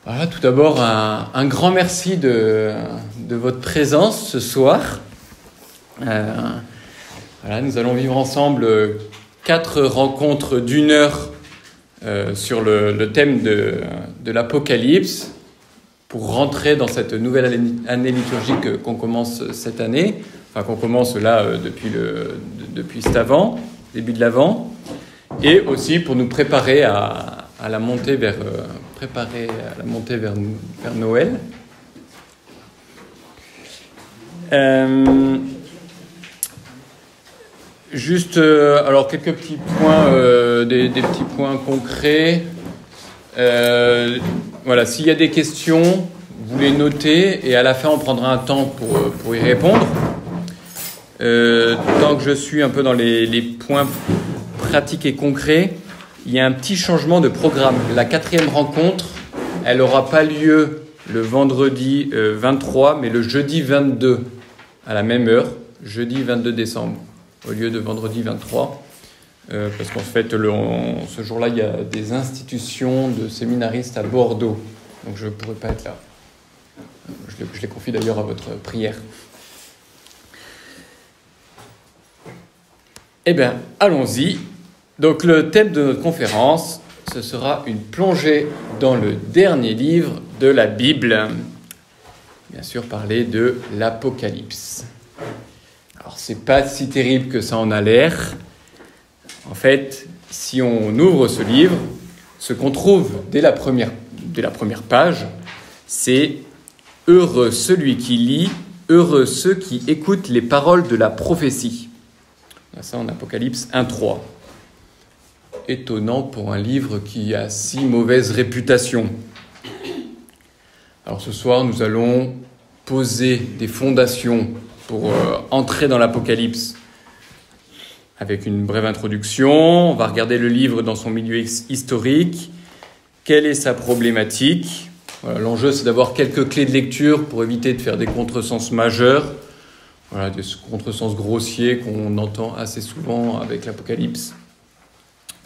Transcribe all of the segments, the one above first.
Voilà, tout d'abord, un grand merci de votre présence ce soir. Voilà, nous allons vivre ensemble 4 rencontres d'1 heure sur le thème de l'Apocalypse pour rentrer dans cette nouvelle année liturgique qu'on commence cette année, enfin qu'on commence là depuis cet avant, début de l'Avent, et aussi pour nous préparer à la montée vers Noël. Juste, alors quelques petits points, des petits points concrets. Voilà, s'il y a des questions, vous les notez et à la fin on prendra un temps pour y répondre. Tant que je suis un peu dans les points pratiques et concrets, il y a un petit changement de programme. La 4e rencontre, elle n'aura pas lieu le vendredi 23, mais le jeudi 22, à la même heure, jeudi 22 décembre, au lieu de vendredi 23. Parce qu'en fait, ce jour-là, il y a des institutions de séminaristes à Bordeaux. Donc je ne pourrai pas être là. Je les confie d'ailleurs à votre prière. Eh bien, allons-y. Donc le thème de notre conférence, ce sera une plongée dans le dernier livre de la Bible. Bien sûr, parler de l'Apocalypse. Alors, c'est pas si terrible que ça en a l'air. En fait, si on ouvre ce livre, ce qu'on trouve dès la première page, c'est « Heureux celui qui lit, heureux ceux qui écoutent les paroles de la prophétie ». Ça en Apocalypse 1.3. Étonnant pour un livre qui a si mauvaise réputation. Alors ce soir, nous allons poser des fondations pour entrer dans l'Apocalypse avec une brève introduction. On va regarder le livre dans son milieu historique. Quelle est sa problématique ? Voilà, l'enjeu, c'est d'avoir quelques clés de lecture pour éviter de faire des contresens majeurs. Voilà, des contresens grossiers qu'on entend assez souvent avec l'Apocalypse.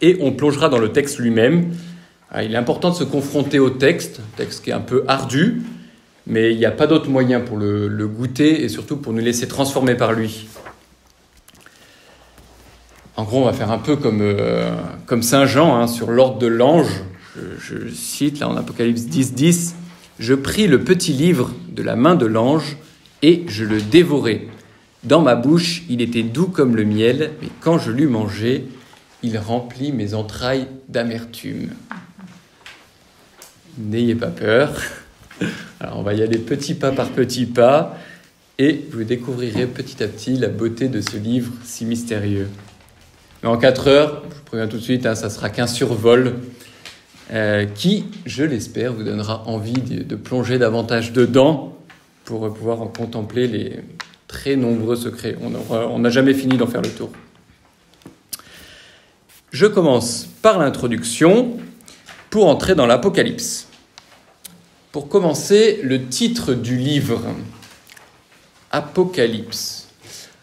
Et on plongera dans le texte lui-même. Alors, il est important de se confronter au texte, un texte qui est un peu ardu, mais il n'y a pas d'autre moyen pour le goûter et surtout pour nous laisser transformer par lui. En gros, on va faire un peu comme Saint Jean sur l'ordre de l'ange. Je cite là en Apocalypse 10.10. « Je pris le petit livre de la main de l'ange et je le dévorai. Dans ma bouche, il était doux comme le miel, mais quand je l'eus mangé, il remplit mes entrailles d'amertume. » N'ayez pas peur. Alors, on va y aller petit pas par petit pas et vous découvrirez petit à petit la beauté de ce livre si mystérieux. Mais en 4 heures, je vous préviens tout de suite, ça ne sera qu'un survol qui, je l'espère, vous donnera envie de plonger davantage dedans pour pouvoir en contempler les très nombreux secrets. On n'a jamais fini d'en faire le tour. Je commence par l'introduction pour entrer dans l'Apocalypse. Pour commencer, le titre du livre, Apocalypse.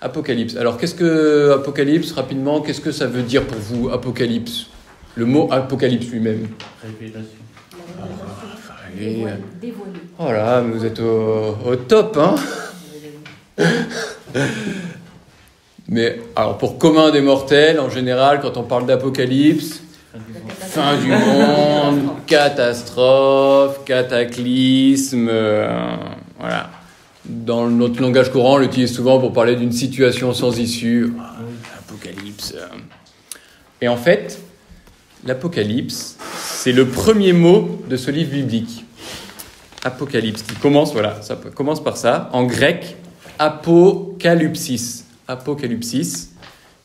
Apocalypse. Alors, qu'est-ce que Apocalypse, rapidement, qu'est-ce que ça veut dire pour vous, Apocalypse ? Le mot Apocalypse lui-même. Révélation. Dévoilé. Voilà, vous êtes au top, hein ? Mais, alors, pour commun des mortels, en général, quand on parle d'Apocalypse, fin du monde, catastrophe, cataclysme, voilà. Dans notre langage courant, on l'utilise souvent pour parler d'une situation sans issue. Apocalypse. Et en fait, l'Apocalypse, c'est le premier mot de ce livre biblique. Apocalypse, qui commence, voilà, ça commence par ça. En grec, apocalypsis. Apocalypsis.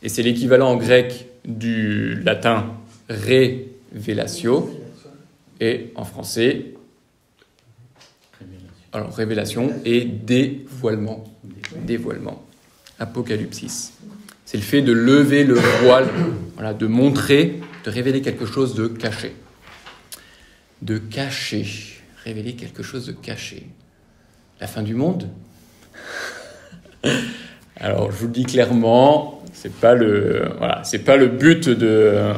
Et c'est l'équivalent en grec du latin révélatio. Et en français, alors révélation et dévoilement. Dévoilement. Apocalypsis. C'est le fait de lever le voile, voilà, de montrer, de révéler quelque chose de caché. De caché. Révéler quelque chose de caché. La fin du monde ? Alors, je vous le dis clairement, c'est pas le but de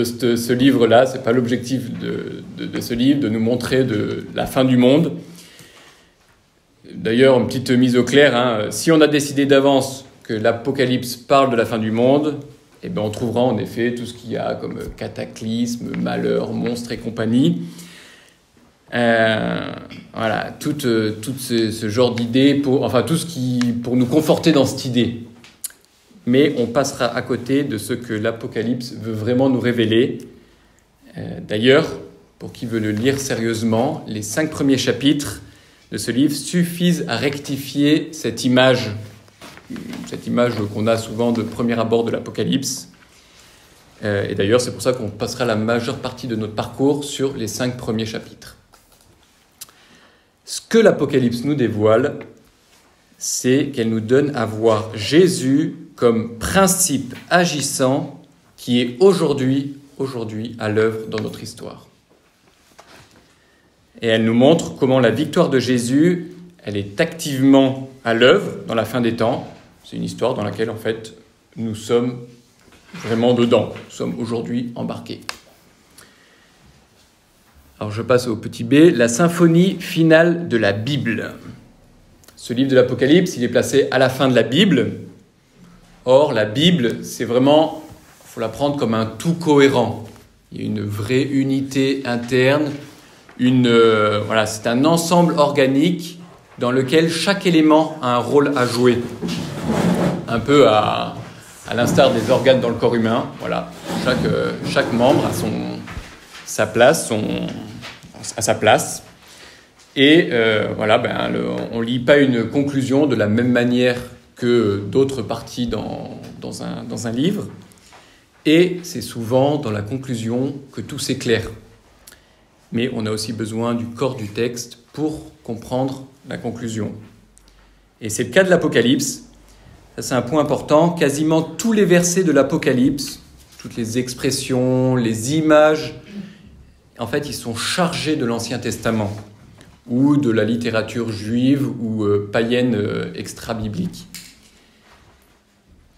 ce livre-là, c'est pas l'objectif de ce livre, de nous montrer de la fin du monde. D'ailleurs, une petite mise au clair, hein, si on a décidé d'avance que l'Apocalypse parle de la fin du monde, eh ben on trouvera en effet tout ce qu'il y a comme cataclysme, malheur, monstres et compagnie. Voilà, tout ce genre d'idées, tout ce qui pour nous conforter dans cette idée. Mais on passera à côté de ce que l'Apocalypse veut vraiment nous révéler. D'ailleurs, pour qui veut le lire sérieusement, les 5 premiers chapitres de ce livre suffisent à rectifier cette image qu'on a souvent de premier abord de l'Apocalypse. Et d'ailleurs, c'est pour ça qu'on passera la majeure partie de notre parcours sur les 5 premiers chapitres. Ce que l'Apocalypse nous dévoile, c'est qu'elle nous donne à voir Jésus comme principe agissant qui est aujourd'hui à l'œuvre dans notre histoire. Et elle nous montre comment la victoire de Jésus, elle est activement à l'œuvre dans la fin des temps. C'est une histoire dans laquelle, en fait, nous sommes vraiment dedans. Nous sommes aujourd'hui embarqués. Alors, je passe au petit B, la symphonie finale de la Bible. Ce livre de l'Apocalypse, il est placé à la fin de la Bible. Or, la Bible, c'est vraiment, il faut la prendre comme un tout cohérent. Il y a une vraie unité interne. C'est un ensemble organique dans lequel chaque élément a un rôle à jouer. Un peu à l'instar des organes dans le corps humain. Voilà. Chaque membre a sa place. Et on ne lit pas une conclusion de la même manière que d'autres parties dans un livre. Et c'est souvent dans la conclusion que tout s'éclaire. Mais on a aussi besoin du corps du texte pour comprendre la conclusion. Et c'est le cas de l'Apocalypse. Ça, c'est un point important. Quasiment tous les versets de l'Apocalypse, toutes les expressions, les images, en fait, ils sont chargés de l'Ancien Testament ou de la littérature juive ou païenne extra-biblique.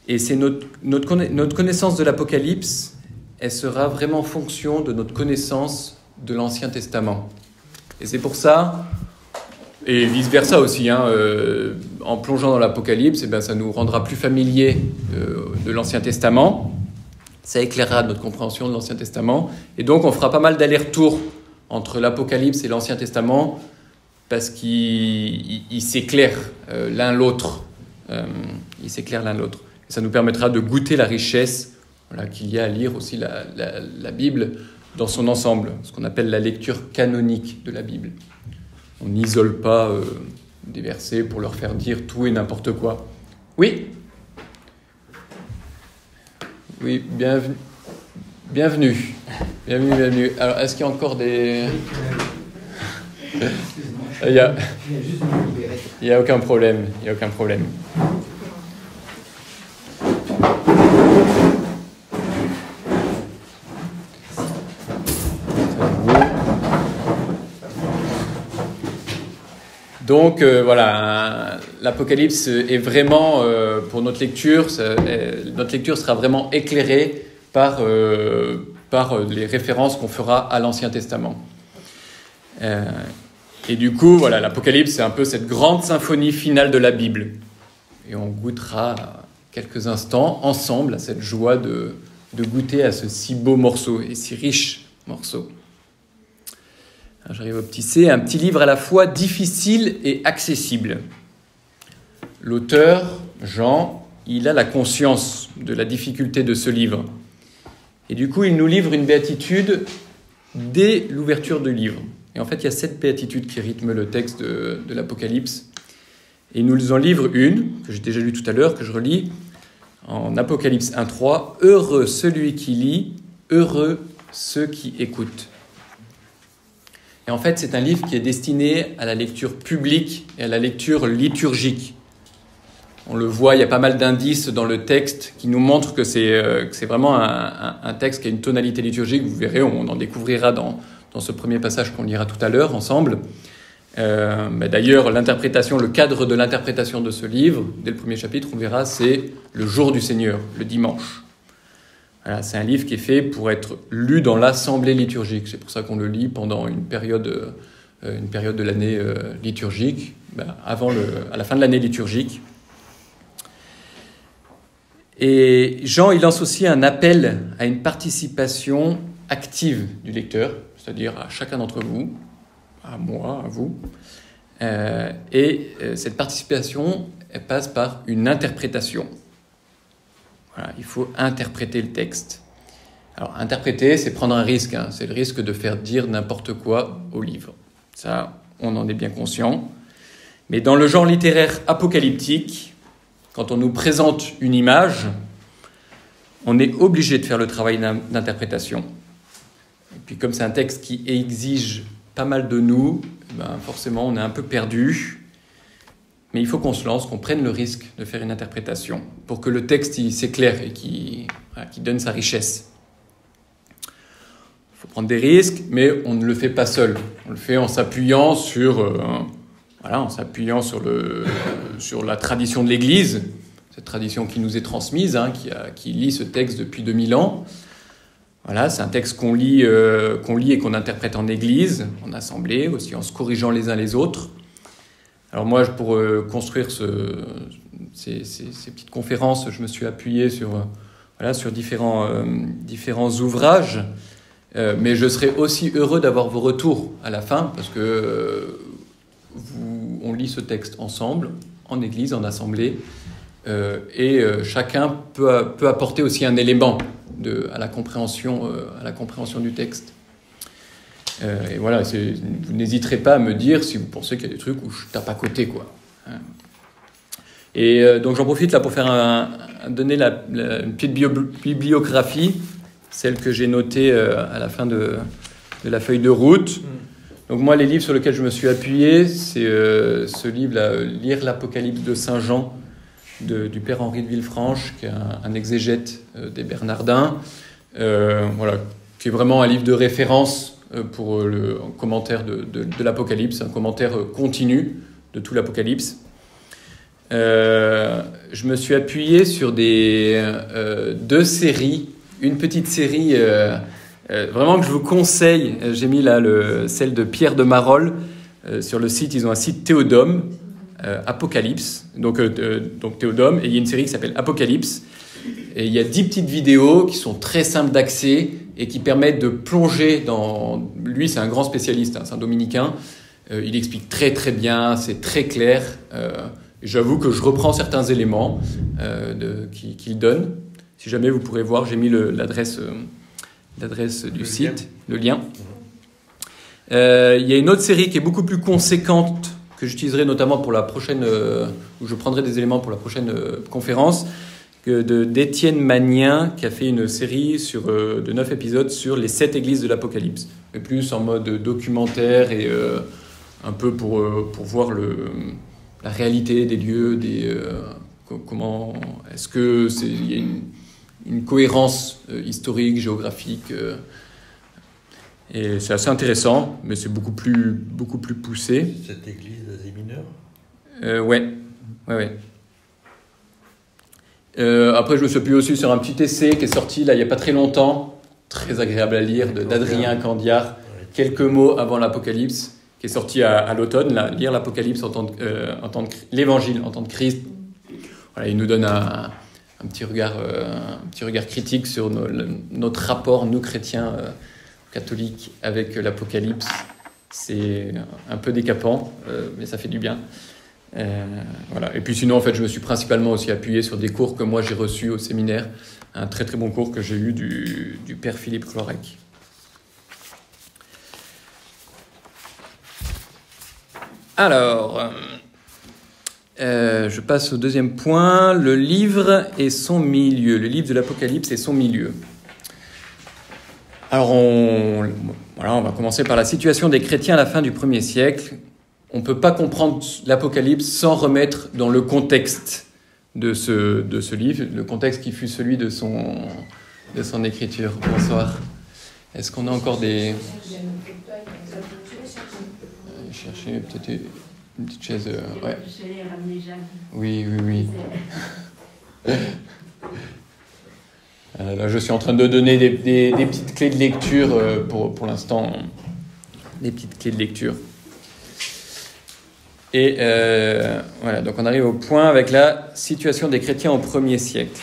Et c'est notre connaissance de l'Apocalypse, elle sera vraiment en fonction de notre connaissance de l'Ancien Testament. Et c'est pour ça, et vice-versa aussi, en plongeant dans l'Apocalypse, ça nous rendra plus familiers de l'Ancien Testament. Ça éclairera notre compréhension de l'Ancien Testament. Et donc, on fera pas mal d'allers-retours entre l'Apocalypse et l'Ancien Testament parce qu'ils s'éclairent l'un l'autre. Ils s'éclairent l'un l'autre. Et ça nous permettra de goûter la richesse qu'il y a à lire aussi la Bible dans son ensemble, ce qu'on appelle la lecture canonique de la Bible. On n'isole pas des versets pour leur faire dire tout et n'importe quoi. Oui ? Oui, bienvenue. Alors, est-ce qu'il y a encore des... Il n'y a aucun problème. Donc l'Apocalypse est vraiment, pour notre lecture sera vraiment éclairée par les références qu'on fera à l'Ancien Testament. Et du coup, l'Apocalypse, c'est un peu cette grande symphonie finale de la Bible. Et on goûtera quelques instants ensemble à cette joie de goûter à ce si beau morceau et si riche morceau. Alors, j'arrive au petit C, un petit livre à la fois difficile et accessible. L'auteur, Jean, il a la conscience de la difficulté de ce livre. Et du coup, il nous livre une béatitude dès l'ouverture du livre. Et en fait, il y a 7 béatitudes qui rythment le texte de l'Apocalypse. Et il nous en livre une, que j'ai déjà lue tout à l'heure, que je relis, en Apocalypse 1.3. « Heureux celui qui lit, heureux ceux qui écoutent ». Et en fait, c'est un livre qui est destiné à la lecture publique et à la lecture liturgique. On le voit, il y a pas mal d'indices dans le texte qui nous montrent que c'est vraiment un texte qui a une tonalité liturgique. Vous verrez, on en découvrira dans ce premier passage qu'on lira tout à l'heure ensemble. D'ailleurs, l'interprétation, le cadre de l'interprétation de ce livre, dès le premier chapitre, on verra, c'est le jour du Seigneur, le dimanche. Voilà, c'est un livre qui est fait pour être lu dans l'assemblée liturgique. C'est pour ça qu'on le lit pendant une période de l'année liturgique, à la fin de l'année liturgique. Et Jean, il lance aussi un appel à une participation active du lecteur, c'est-à-dire à chacun d'entre vous, à moi, à vous. Cette participation, elle passe par une interprétation. Voilà, il faut interpréter le texte. Alors, interpréter, c'est prendre un risque. C'est le risque de faire dire n'importe quoi au livre. Ça, on en est bien conscient. Mais dans le genre littéraire apocalyptique, quand on nous présente une image, on est obligé de faire le travail d'interprétation. Et puis, comme c'est un texte qui exige pas mal de nous, forcément, on est un peu perdu. Mais il faut qu'on se lance, qu'on prenne le risque de faire une interprétation pour que le texte il s'éclaire et qu'il donne sa richesse. Il faut prendre des risques, mais on ne le fait pas seul. On le fait en s'appuyant sur la tradition de l'Église, cette tradition qui nous est transmise, qui lit ce texte depuis 2000 ans. Voilà, c'est un texte qu'on lit et qu'on interprète en Église, en assemblée, aussi en se corrigeant les uns les autres. Alors moi, pour construire ces petites conférences, je me suis appuyé sur différents ouvrages, mais je serais aussi heureux d'avoir vos retours à la fin, parce que on lit ce texte ensemble, en église, en assemblée, et chacun peut apporter aussi un élément à la compréhension du texte. Et voilà, vous n'hésiterez pas à me dire si vous pensez qu'il y a des trucs où je tape à côté, quoi. Et donc j'en profite là pour donner une petite bibliographie, celle que j'ai notée à la fin de la feuille de route. Donc moi, les livres sur lesquels je me suis appuyé, c'est ce livre-là, Lire l'Apocalypse de Saint Jean, du père Henri de Villefranche, qui est un exégète des Bernardins, qui est vraiment un livre de référence pour le commentaire de l'Apocalypse, un commentaire continu de tout l'Apocalypse. Je me suis appuyé sur deux séries, une petite série vraiment que je vous conseille. J'ai mis là celle de Pierre de Marolles. Sur le site, ils ont un site Théodome, Apocalypse, donc Théodome, et il y a une série qui s'appelle Apocalypse. Et il y a 10 petites vidéos qui sont très simples d'accès et qui permettent de plonger dans... Lui, c'est un grand spécialiste, c'est un dominicain. Il explique très très bien, c'est très clair. J'avoue que je reprends certains éléments qu'il donne. Si jamais vous pourrez voir, j'ai mis l'adresse du site, le lien. Il y a une autre série qui est beaucoup plus conséquente, que j'utiliserai notamment pour la prochaine... où je prendrai des éléments pour la prochaine conférence, d'Étienne Magnien, qui a fait une série de 9 épisodes sur les 7 églises de l'Apocalypse, mais plus en mode documentaire et un peu pour voir la réalité des lieux, comment est-ce que il y a une cohérence historique, géographique, et c'est assez intéressant, mais c'est beaucoup plus poussé. Cette église d'Asie mineure. Ouais. Après, je me suis appuyé aussi sur un petit essai qui est sorti là il n'y a pas très longtemps, très agréable à lire, d'Adrien Candiard, quelques mots avant l'Apocalypse, qui est sorti à l'automne, là, lire l'Apocalypse l'Évangile en tant que Christ. Voilà, il nous donne un petit regard critique sur notre rapport, nous chrétiens catholiques, avec l'Apocalypse. C'est un peu décapant, mais ça fait du bien. Voilà. Et puis sinon, en fait, je me suis principalement aussi appuyé sur des cours que moi j'ai reçus au séminaire. Un très très bon cours que j'ai eu du père Philippe Chlorec. Alors, je passe au deuxième point, le livre et son milieu. Le livre de l'Apocalypse et son milieu. Alors, on va commencer par la situation des chrétiens à la fin du 1er siècle. On ne peut pas comprendre l'Apocalypse sans remettre dans le contexte de ce livre, le contexte qui fut celui de son écriture. Bonsoir. Est-ce qu'on a encore des... chercher peut-être une petite chaise. Ouais. Je vais ramener Jacques. Oui. Là, je suis en train de donner des petites clés de lecture pour l'instant. Des petites clés de lecture. Et voilà, donc on arrive au point avec la situation des chrétiens au 1er siècle.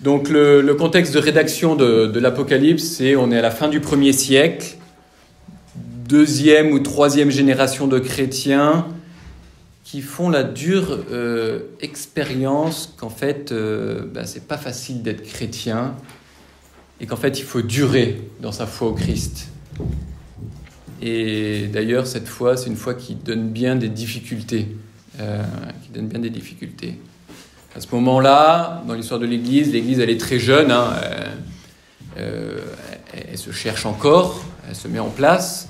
Donc le contexte de rédaction de l'Apocalypse, c'est on est à la fin du 1er siècle, 2e ou 3e génération de chrétiens qui font la dure expérience qu'en fait, c'est pas facile d'être chrétien et qu'en fait, il faut durer dans sa foi au Christ. Et d'ailleurs, cette foi, c'est une foi qui donne bien des difficultés. À ce moment-là, dans l'histoire de l'Église, elle est très jeune, elle se cherche encore, elle se met en place.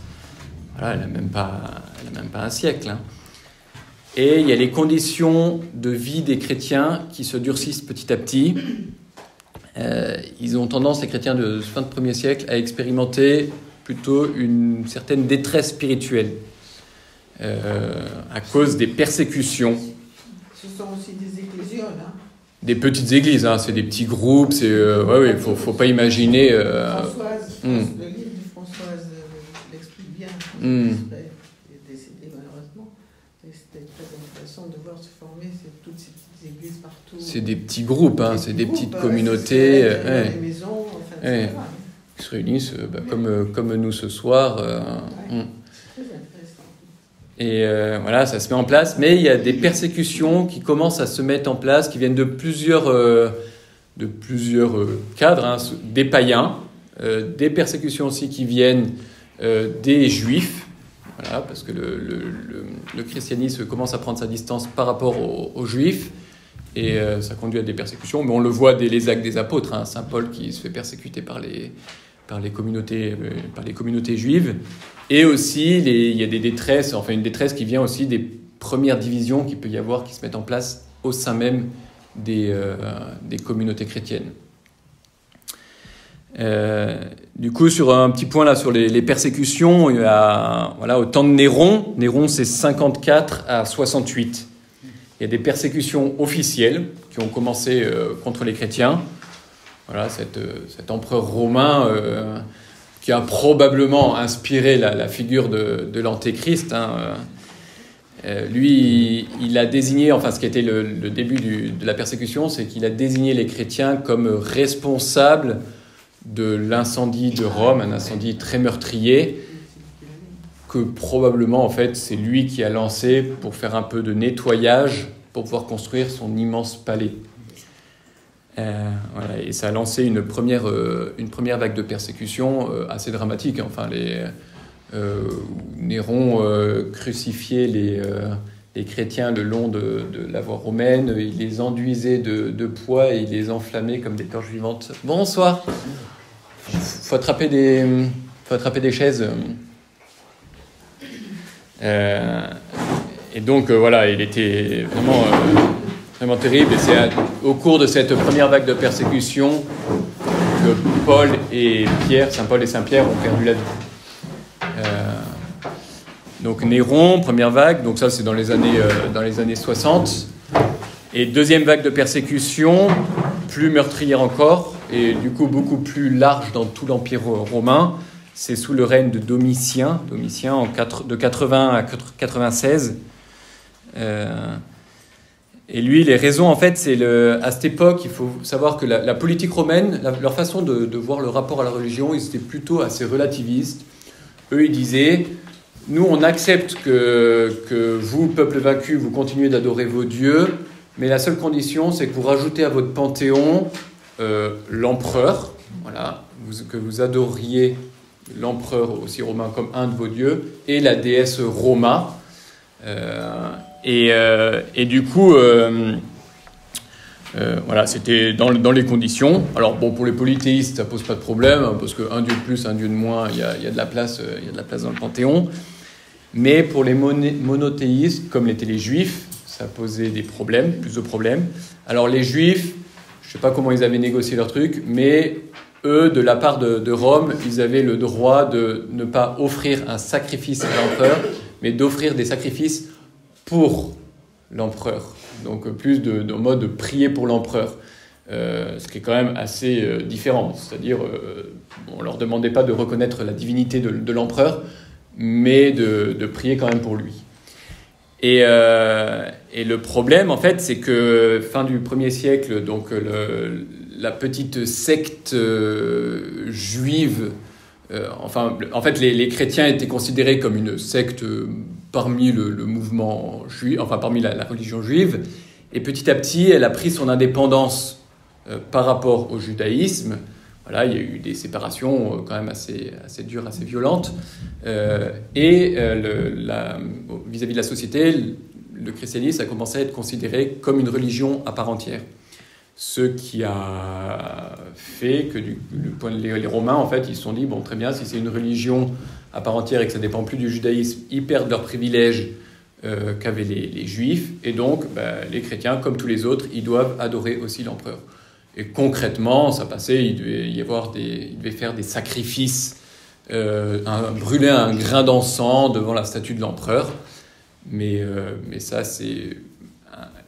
Voilà, elle n'a même pas un siècle. Et il y a les conditions de vie des chrétiens qui se durcissent petit à petit. Ils ont tendance, les chrétiens de fin de 1er siècle, à expérimenter plutôt une certaine détresse spirituelle à cause des persécutions. Ce sont aussi des ecclésiones. Des petites églises, c'est des petits groupes. Faut pas imaginer. Françoise, le livre de Françoise l'explique bien. Elle est décédée malheureusement. Et c'était très intéressant de voir se former toutes ces petites églises partout. C'est des petits groupes, c'est des petites communautés. Des maisons, etc. Qui se réunissent comme nous ce soir. Très intéressant. Et voilà, ça se met en place. Mais il y a des persécutions qui commencent à se mettre en place, qui viennent de plusieurs cadres, des païens, des persécutions aussi qui viennent des juifs. Voilà, parce que le christianisme commence à prendre sa distance par rapport aux juifs. Et ça conduit à des persécutions. Mais on le voit dès les actes des apôtres. Saint Paul qui se fait persécuter par les communautés juives. Et aussi, il y a des détresses, une détresse qui vient aussi des premières divisions qu'il peut y avoir qui se mettent en place au sein même des communautés chrétiennes. Du coup, sur un petit point là sur les persécutions, il y a, au temps de Néron, c'est 54 à 68. Il y a des persécutions officielles qui ont commencé contre les chrétiens. Voilà, cet empereur romain qui a probablement inspiré la figure de l'antéchrist. Lui, il a désigné, ce qui a été le début de la persécution, c'est qu'il a désigné les chrétiens comme responsables de l'incendie de Rome, un incendie très meurtrier, que probablement, c'est lui qui a lancé pour faire un peu de nettoyage, pour pouvoir construire son immense palais. Et ça a lancé une première vague de persécution assez dramatique. Néron crucifiait les chrétiens le long de la voie romaine, il les enduisait de poix et il les enflammait comme des torches vivantes. Bonsoir. Faut attraper des chaises. Et donc il était vraiment terrible. Et c'est au cours de cette première vague de persécution que Saint Paul et Saint Pierre ont perdu la vie. Donc Néron, première vague, donc ça c'est dans les années 60. Et deuxième vague de persécution, plus meurtrière encore, et du coup beaucoup plus large dans tout l'Empire romain. C'est sous le règne de Domitien de 80 à 96. Et lui, les raisons, c'est à cette époque, il faut savoir que la politique romaine, leur façon de voir le rapport à la religion, ils étaient plutôt assez relativistes. Eux, ils disaient, nous, on accepte que vous, peuple vaincu, vous continuez d'adorer vos dieux, mais la seule condition, c'est que vous rajoutez à votre panthéon l'empereur, que vous adoriez l'empereur aussi romain comme un de vos dieux, et la déesse Roma. Et du coup, c'était dans les conditions. Alors bon, pour les polythéistes, ça pose pas de problème, parce qu'un dieu de plus, un dieu de moins, il y a de la place dans le panthéon. Mais pour les monothéistes, comme l'étaient les juifs, ça posait plus de problèmes. Alors les juifs, je sais pas comment ils avaient négocié leur truc, mais eux, de la part de Rome, ils avaient le droit de ne pas offrir un sacrifice à l'empereur, mais d'offrir des sacrifices pour l'empereur. Donc plus en mode de prier pour l'empereur. Ce qui est quand même assez différent. C'est-à-dire, on ne leur demandait pas de reconnaître la divinité de l'empereur, mais de prier quand même pour lui. Et le problème, en fait, c'est que fin du 1er siècle, donc la petite secte juive, en fait, les chrétiens étaient considérés comme une secte parmi le mouvement juif, enfin parmi la religion juive, et petit à petit, elle a pris son indépendance par rapport au judaïsme. Voilà, il y a eu des séparations quand même assez dures, assez violentes. Vis-à-vis de la société, le christianisme a commencé à être considéré comme une religion à part entière. Ce qui a fait que les Romains, en fait, ils se sont dit, bon, très bien, si c'est une religion à part entière et que ça ne dépend plus du judaïsme, ils perdent leurs privilèges qu'avaient les Juifs. Et donc, les chrétiens, comme tous les autres, ils doivent adorer aussi l'empereur. Et concrètement, ça passait, il devait faire des sacrifices, brûler un grain d'encens devant la statue de l'empereur. Mais ça, c'est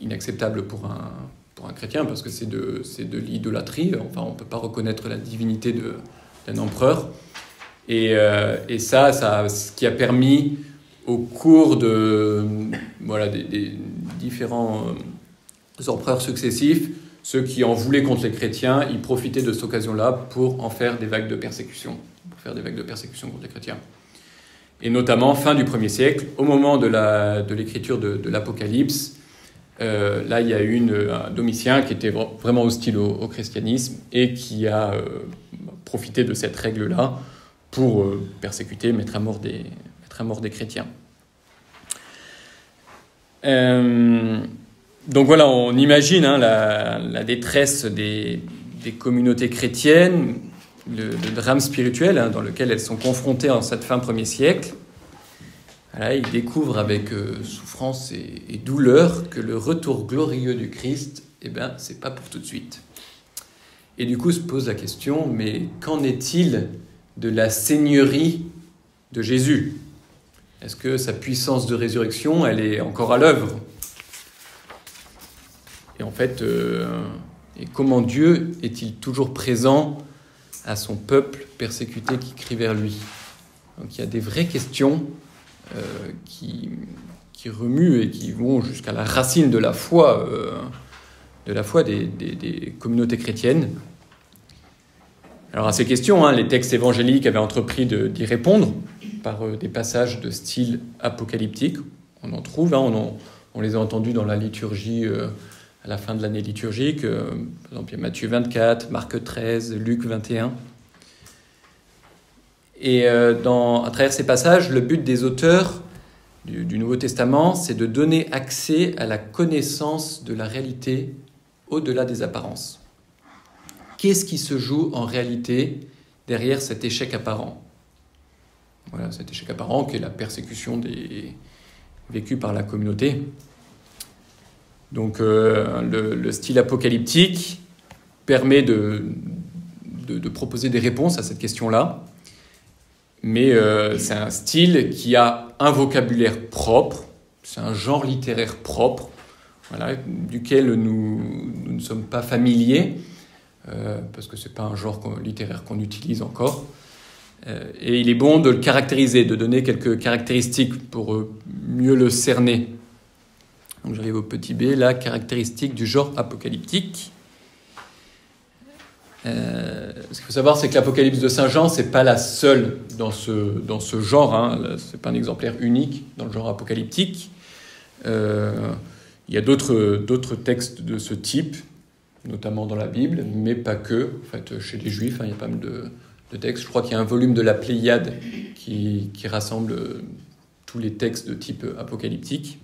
inacceptable pour un chrétien, parce que c'est de l'idolâtrie. Enfin, on ne peut pas reconnaître la divinité d'un empereur. Et ça, ce qui a permis, au cours des différents empereurs successifs, ceux qui en voulaient contre les chrétiens, ils profitaient de cette occasion-là pour en faire des vagues de persécution, contre les chrétiens. Et notamment, fin du 1er siècle, au moment de l'écriture de l'Apocalypse, là, il y a eu un Domitien qui était vraiment hostile au christianisme et qui a profité de cette règle-là pour persécuter, mettre à mort des chrétiens. Donc voilà, on imagine la détresse des communautés chrétiennes, le drame spirituel dans lequel elles sont confrontées en cette fin 1er siècle. Voilà, ils découvrent avec souffrance et douleur que le retour glorieux du Christ, c'est pas pour tout de suite. Et du coup se pose la question, mais qu'en est-il de la seigneurie de Jésus ? Est-ce que sa puissance de résurrection, elle est encore à l'œuvre ? Et en fait, et comment Dieu est-il toujours présent à son peuple persécuté qui crie vers lui ? Donc il y a des vraies questions qui remuent et qui vont jusqu'à la racine de la foi des communautés chrétiennes. Alors à ces questions, les textes évangéliques avaient entrepris d'y répondre par des passages de style apocalyptique. On en trouve, on les a entendus dans la liturgie à la fin de l'année liturgique. Par exemple, il y a Matthieu 24, Marc 13, Luc 21. Et à travers ces passages, le but des auteurs du Nouveau Testament, c'est de donner accès à la connaissance de la réalité au-delà des apparences. Qu'est-ce qui se joue en réalité derrière cet échec apparent ? Voilà, cet échec apparent qui est la persécution vécue par la communauté. Donc le style apocalyptique permet de proposer des réponses à cette question-là, mais c'est un style qui a un vocabulaire propre, c'est un genre littéraire propre, voilà, duquel nous ne sommes pas familiers, parce que ce n'est pas un genre littéraire qu'on utilise encore. Et il est bon de le caractériser, de donner quelques caractéristiques pour mieux le cerner. Donc j'arrive au petit b, là, caractéristique du genre apocalyptique. Ce qu'il faut savoir, c'est que l'Apocalypse de Saint Jean, c'est pas la seule dans ce genre. C'est pas un exemplaire unique dans le genre apocalyptique. Il y a d'autres textes de ce type, notamment dans la Bible, mais pas que. En fait, chez les Juifs, il y a pas mal de textes. Je crois qu'il y a un volume de la Pléiade qui rassemble tous les textes de type apocalyptique.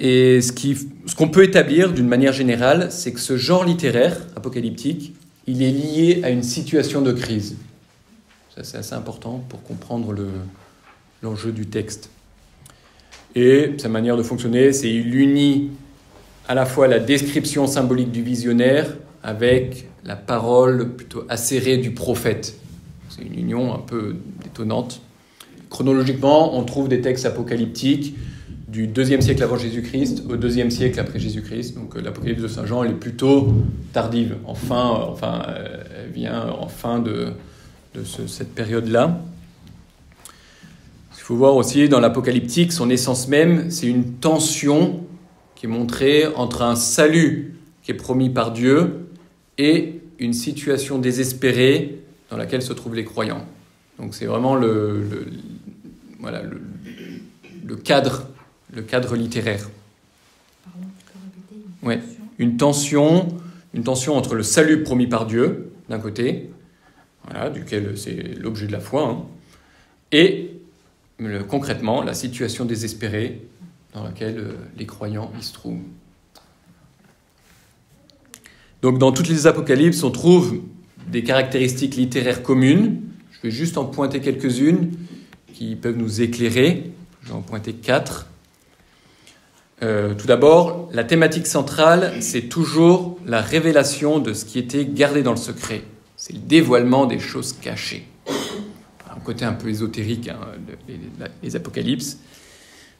Et ce qu'on peut établir d'une manière générale, c'est que ce genre littéraire apocalyptique, il est lié à une situation de crise. Ça, c'est assez important pour comprendre l'enjeu du texte. Et sa manière de fonctionner, c'est qu'il unit à la fois la description symbolique du visionnaire avec la parole plutôt acérée du prophète. C'est une union un peu étonnante. Chronologiquement, on trouve des textes apocalyptiques du 2e siècle avant Jésus-Christ au 2e siècle après Jésus-Christ. Donc l'Apocalypse de Saint Jean, elle est plutôt tardive. Elle vient en fin de cette période-là. Il faut voir aussi dans l'Apocalyptique, son essence même, c'est une tension qui est montrée entre un salut qui est promis par Dieu et une situation désespérée dans laquelle se trouvent les croyants. Donc c'est vraiment le cadre littéraire. Pardon, tu peux répéter Ouais, une tension entre le salut promis par Dieu, d'un côté, voilà, duquel c'est l'objet de la foi, hein, et concrètement la situation désespérée dans laquelle les croyants y se trouvent. Donc dans toutes les apocalypses, on trouve des caractéristiques littéraires communes. Je vais juste en pointer quelques-unes qui peuvent nous éclairer. Je vais en pointer 4. Tout d'abord, la thématique centrale, c'est toujours la révélation de ce qui était gardé dans le secret. C'est le dévoilement des choses cachées. Un côté un peu ésotérique, hein, les apocalypses.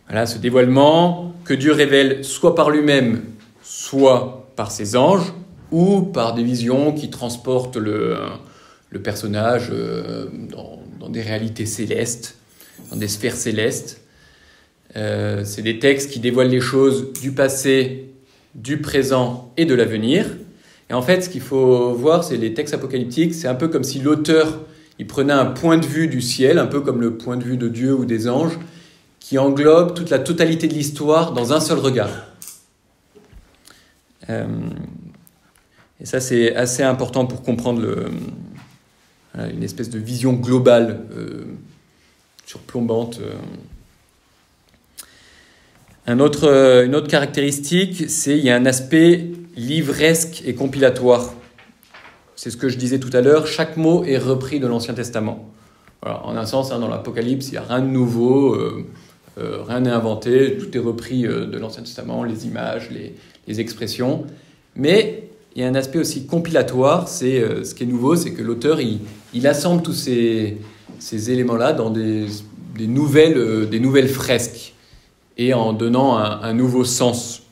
Voilà, ce dévoilement que Dieu révèle soit par lui-même, soit par ses anges, ou par des visions qui transportent le personnage dans des réalités célestes, dans des sphères célestes. C'est des textes qui dévoilent les choses du passé, du présent et de l'avenir. Et en fait, ce qu'il faut voir, c'est les textes apocalyptiques, c'est un peu comme si l'auteur, il prenait un point de vue du ciel, un peu comme le point de vue de Dieu ou des anges, qui englobe toute la totalité de l'histoire dans un seul regard. Et ça, c'est assez important pour comprendre une espèce de vision globale, surplombante. Une autre caractéristique, c'est qu'il y a un aspect livresque et compilatoire. C'est ce que je disais tout à l'heure, chaque mot est repris de l'Ancien Testament. Voilà, en un sens, hein, dans l'Apocalypse, il n'y a rien de nouveau, rien n'est inventé, tout est repris de l'Ancien Testament, les images, les expressions. Mais il y a un aspect aussi compilatoire, c'est ce qui est nouveau, c'est que l'auteur, il assemble tous ces éléments-là dans des nouvelles fresques et en donnant un nouveau sens.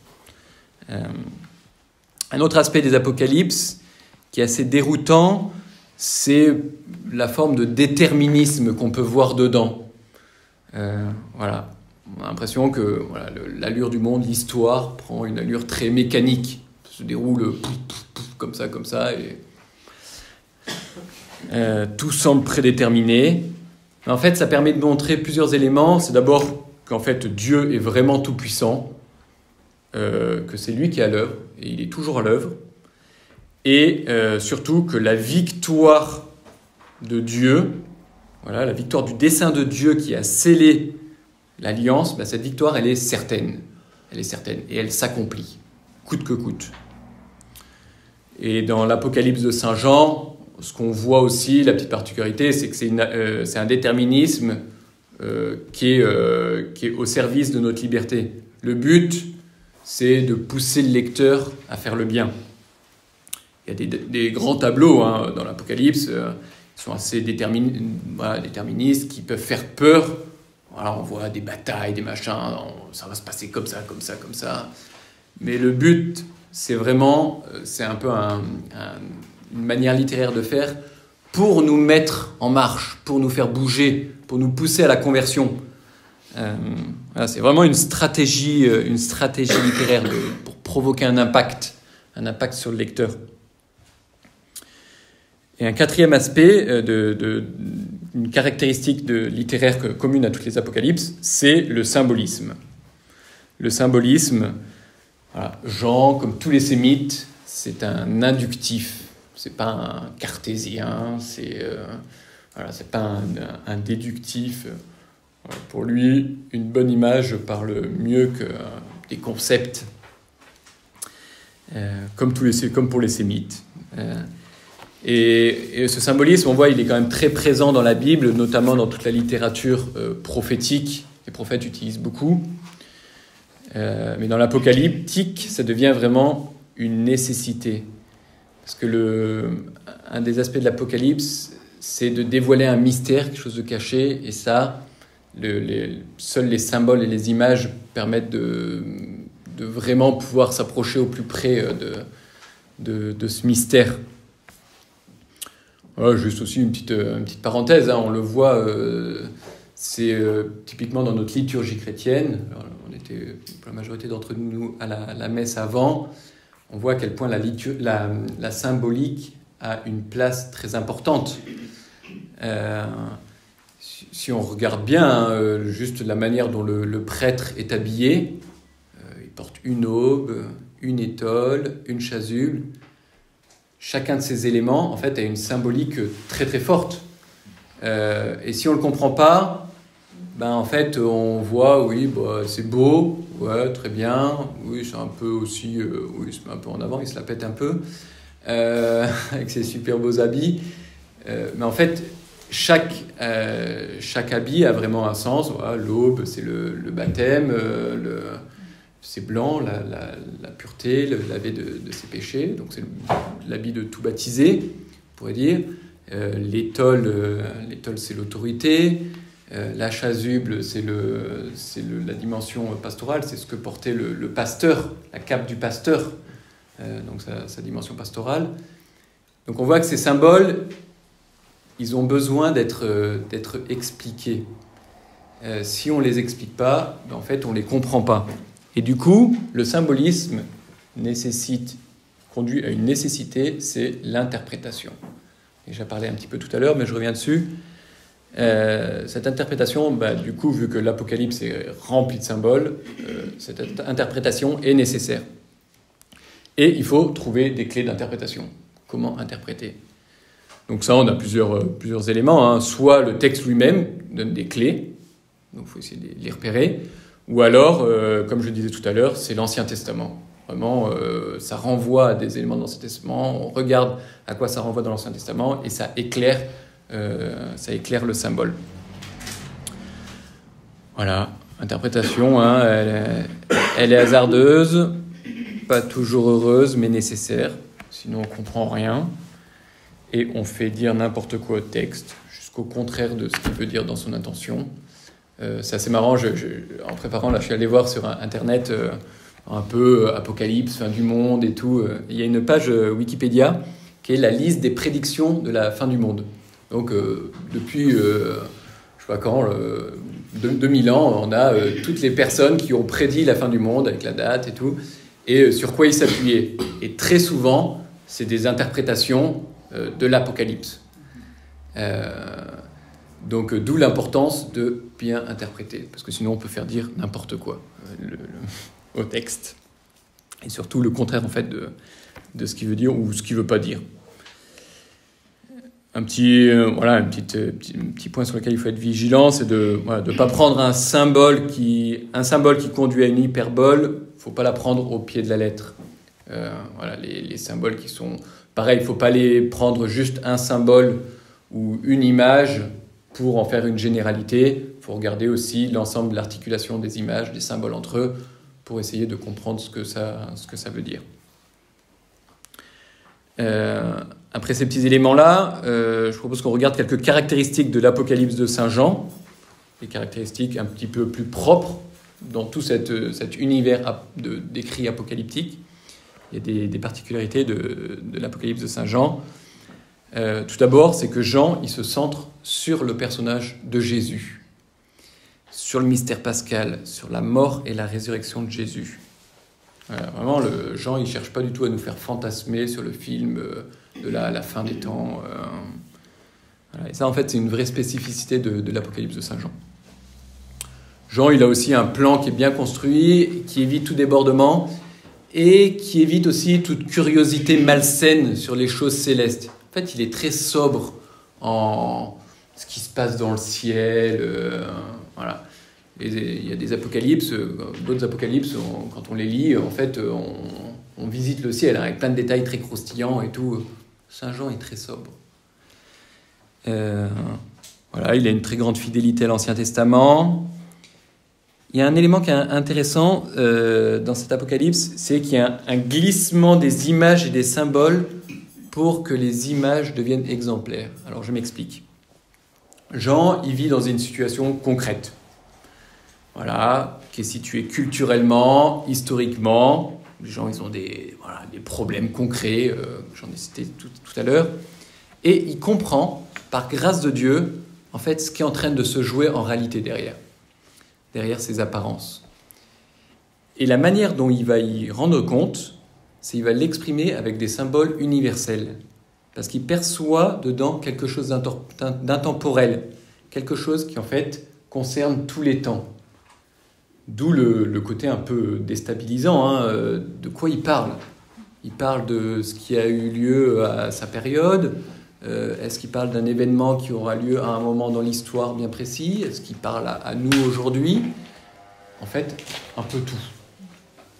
Un autre aspect des apocalypses qui est assez déroutant, c'est la forme de déterminisme qu'on peut voir dedans. Voilà. On a l'impression que l'allure du monde, l'histoire, prend une allure très mécanique. Ça se déroule comme ça, et tout semble prédéterminé. Mais en fait, ça permet de montrer plusieurs éléments. C'est d'abord qu'en fait, Dieu est vraiment tout-puissant, que c'est lui qui est à l'œuvre, et il est toujours à l'œuvre. Et surtout que la victoire de Dieu, voilà, la victoire du dessein de Dieu qui a scellé l'alliance, cette victoire, elle est certaine. Elle est certaine et elle s'accomplit, coûte que coûte. Et dans l'Apocalypse de Saint Jean, ce qu'on voit aussi, la petite particularité, c'est que c'est un déterminisme qui est au service de notre liberté. Le but, c'est de pousser le lecteur à faire le bien. Il y a des grands tableaux dans l'Apocalypse, qui sont assez déterministes, qui peuvent faire peur. Voilà, on voit des batailles, des machins, ça va se passer comme ça. Mais le but, c'est un peu une manière littéraire de faire pour nous mettre en marche, pour nous faire bouger, pour nous pousser à la conversion. Voilà, c'est vraiment une stratégie littéraire pour provoquer un impact sur le lecteur. Et un quatrième aspect, une caractéristique littéraire commune à toutes les apocalypses, c'est le symbolisme. Le symbolisme, voilà, Jean, comme tous les sémites, c'est un inductif. C'est pas un cartésien, c'est pas un déductif. Pour lui, une bonne image parle mieux que des concepts, comme pour les sémites. Et ce symbolisme, on voit, il est quand même très présent dans la Bible, notamment dans toute la littérature prophétique. Les prophètes utilisent beaucoup. Mais dans l'apocalyptique, ça devient vraiment une nécessité. Parce que un des aspects de l'Apocalypse, c'est de dévoiler un mystère, quelque chose de caché, et ça, seuls les symboles et les images permettent de vraiment pouvoir s'approcher au plus près de ce mystère. Voilà, juste aussi une petite parenthèse, hein, on le voit, c'est typiquement dans notre liturgie chrétienne. Alors, on était, pour la majorité d'entre nous, à la messe avant. On voit à quel point la symbolique a une place très importante. Si on regarde bien, hein, juste la manière dont le prêtre est habillé, il porte une aube, une étole, une chasuble. Chacun de ces éléments, en fait, a une symbolique très très forte. Et si on ne le comprend pas, ben, en fait, on voit, oui, bah, c'est beau, ouais, très bien, oui, c'est un peu aussi, oui, il se met un peu en avant, il se la pète un peu, avec ses super beaux habits. Mais en fait, chaque habit a vraiment un sens. Voilà, l'aube, c'est le baptême, c'est blanc, la pureté, le laver de ses péchés, donc c'est l'habit de tout baptisé, on pourrait dire. L'étole, c'est l'autorité. La chasuble, c'est la dimension pastorale, c'est ce que portait le pasteur, la cape du pasteur, donc sa dimension pastorale. Donc on voit que ces symboles, ils ont besoin d'être expliqués. Si on ne les explique pas, ben en fait, on ne les comprend pas. Et du coup, le symbolisme conduit à une nécessité, c'est l'interprétation. J'ai déjà parlé un petit peu tout à l'heure, mais je reviens dessus. Cette interprétation, bah, du coup, vu que l'Apocalypse est rempli de symboles, cette interprétation est nécessaire. Et il faut trouver des clés d'interprétation. Comment interpréter ? Donc ça, on a plusieurs éléments, hein. Soit le texte lui-même donne des clés, donc il faut essayer de les repérer, ou alors, comme je le disais tout à l'heure, c'est l'Ancien Testament. Vraiment, ça renvoie à des éléments de l'Ancien Testament, on regarde à quoi ça renvoie dans l'Ancien Testament, et ça éclaire le symbole. Voilà, interprétation, hein, elle est hasardeuse, pas toujours heureuse, mais nécessaire, sinon on ne comprend rien, et on fait dire n'importe quoi au texte, jusqu'au contraire de ce qu'il veut dire dans son intention. C'est assez marrant, en préparant, là, je suis allé voir sur Internet un peu Apocalypse, fin du monde et tout. Il y a une page Wikipédia qui est la liste des prédictions de la fin du monde. Donc, depuis, je sais pas quand, 2000 ans, on a toutes les personnes qui ont prédit la fin du monde avec la date et tout, et sur quoi ils s'appuyaient. Et très souvent, c'est des interprétations de l'Apocalypse. Donc, d'où l'importance de bien interpréter, parce que sinon on peut faire dire n'importe quoi au texte, et surtout le contraire en fait de ce qu'il veut dire ou ce qu'il veut pas dire. Un petit point sur lequel il faut être vigilant, c'est de ne pas prendre un symbole qui conduit à une hyperbole. Il ne faut pas la prendre au pied de la lettre. Les symboles qui sont pareil, il ne faut pas les prendre juste un symbole ou une image pour en faire une généralité. Il faut regarder aussi l'ensemble de l'articulation des images, des symboles entre eux, pour essayer de comprendre ce que ça veut dire. Après ces petits éléments-là, je propose qu'on regarde quelques caractéristiques de l'Apocalypse de Saint Jean, des caractéristiques un petit peu plus propres dans tout cet univers d'écrits apocalyptiques. Il y a des particularités de l'Apocalypse de Saint Jean. Tout d'abord, c'est que Jean, il se centre sur le personnage de Jésus, sur le mystère pascal, sur la mort et la résurrection de Jésus. Vraiment, Jean, il ne cherche pas du tout à nous faire fantasmer sur le film de la fin des temps. Et ça, en fait, c'est une vraie spécificité de l'Apocalypse de Saint Jean. Jean, il a aussi un plan qui est bien construit, qui évite tout débordement et qui évite aussi toute curiosité malsaine sur les choses célestes. En fait, il est très sobre en ce qui se passe dans le ciel. Voilà. Il y a des apocalypses, d'autres apocalypses, quand on les lit, en fait, on visite le ciel avec plein de détails très croustillants et tout. Saint Jean est très sobre. Il a une très grande fidélité à l'Ancien Testament. il y a un élément qui est intéressant dans cet Apocalypse, c'est qu'il y a un glissement des images et des symboles pour que les images deviennent exemplaires. Alors je m'explique. Jean, il vit dans une situation concrète, voilà, qui est située culturellement, historiquement. Les gens, ils ont des problèmes concrets, j'en ai cité tout à l'heure, et il comprend, par grâce de Dieu, en fait, ce qui est en train de se jouer en réalité derrière ces apparences. Et la manière dont il va y rendre compte, c'est qu'il va l'exprimer avec des symboles universels. Parce qu'il perçoit dedans quelque chose d'intemporel, quelque chose qui en fait concerne tous les temps. D'où le côté un peu déstabilisant, de quoi il parle. Il parle de ce qui a eu lieu à sa période. Est-ce qu'il parle d'un événement qui aura lieu à un moment dans l'histoire bien précis? Est-ce qu'il parle à nous aujourd'hui? En fait, un peu tout.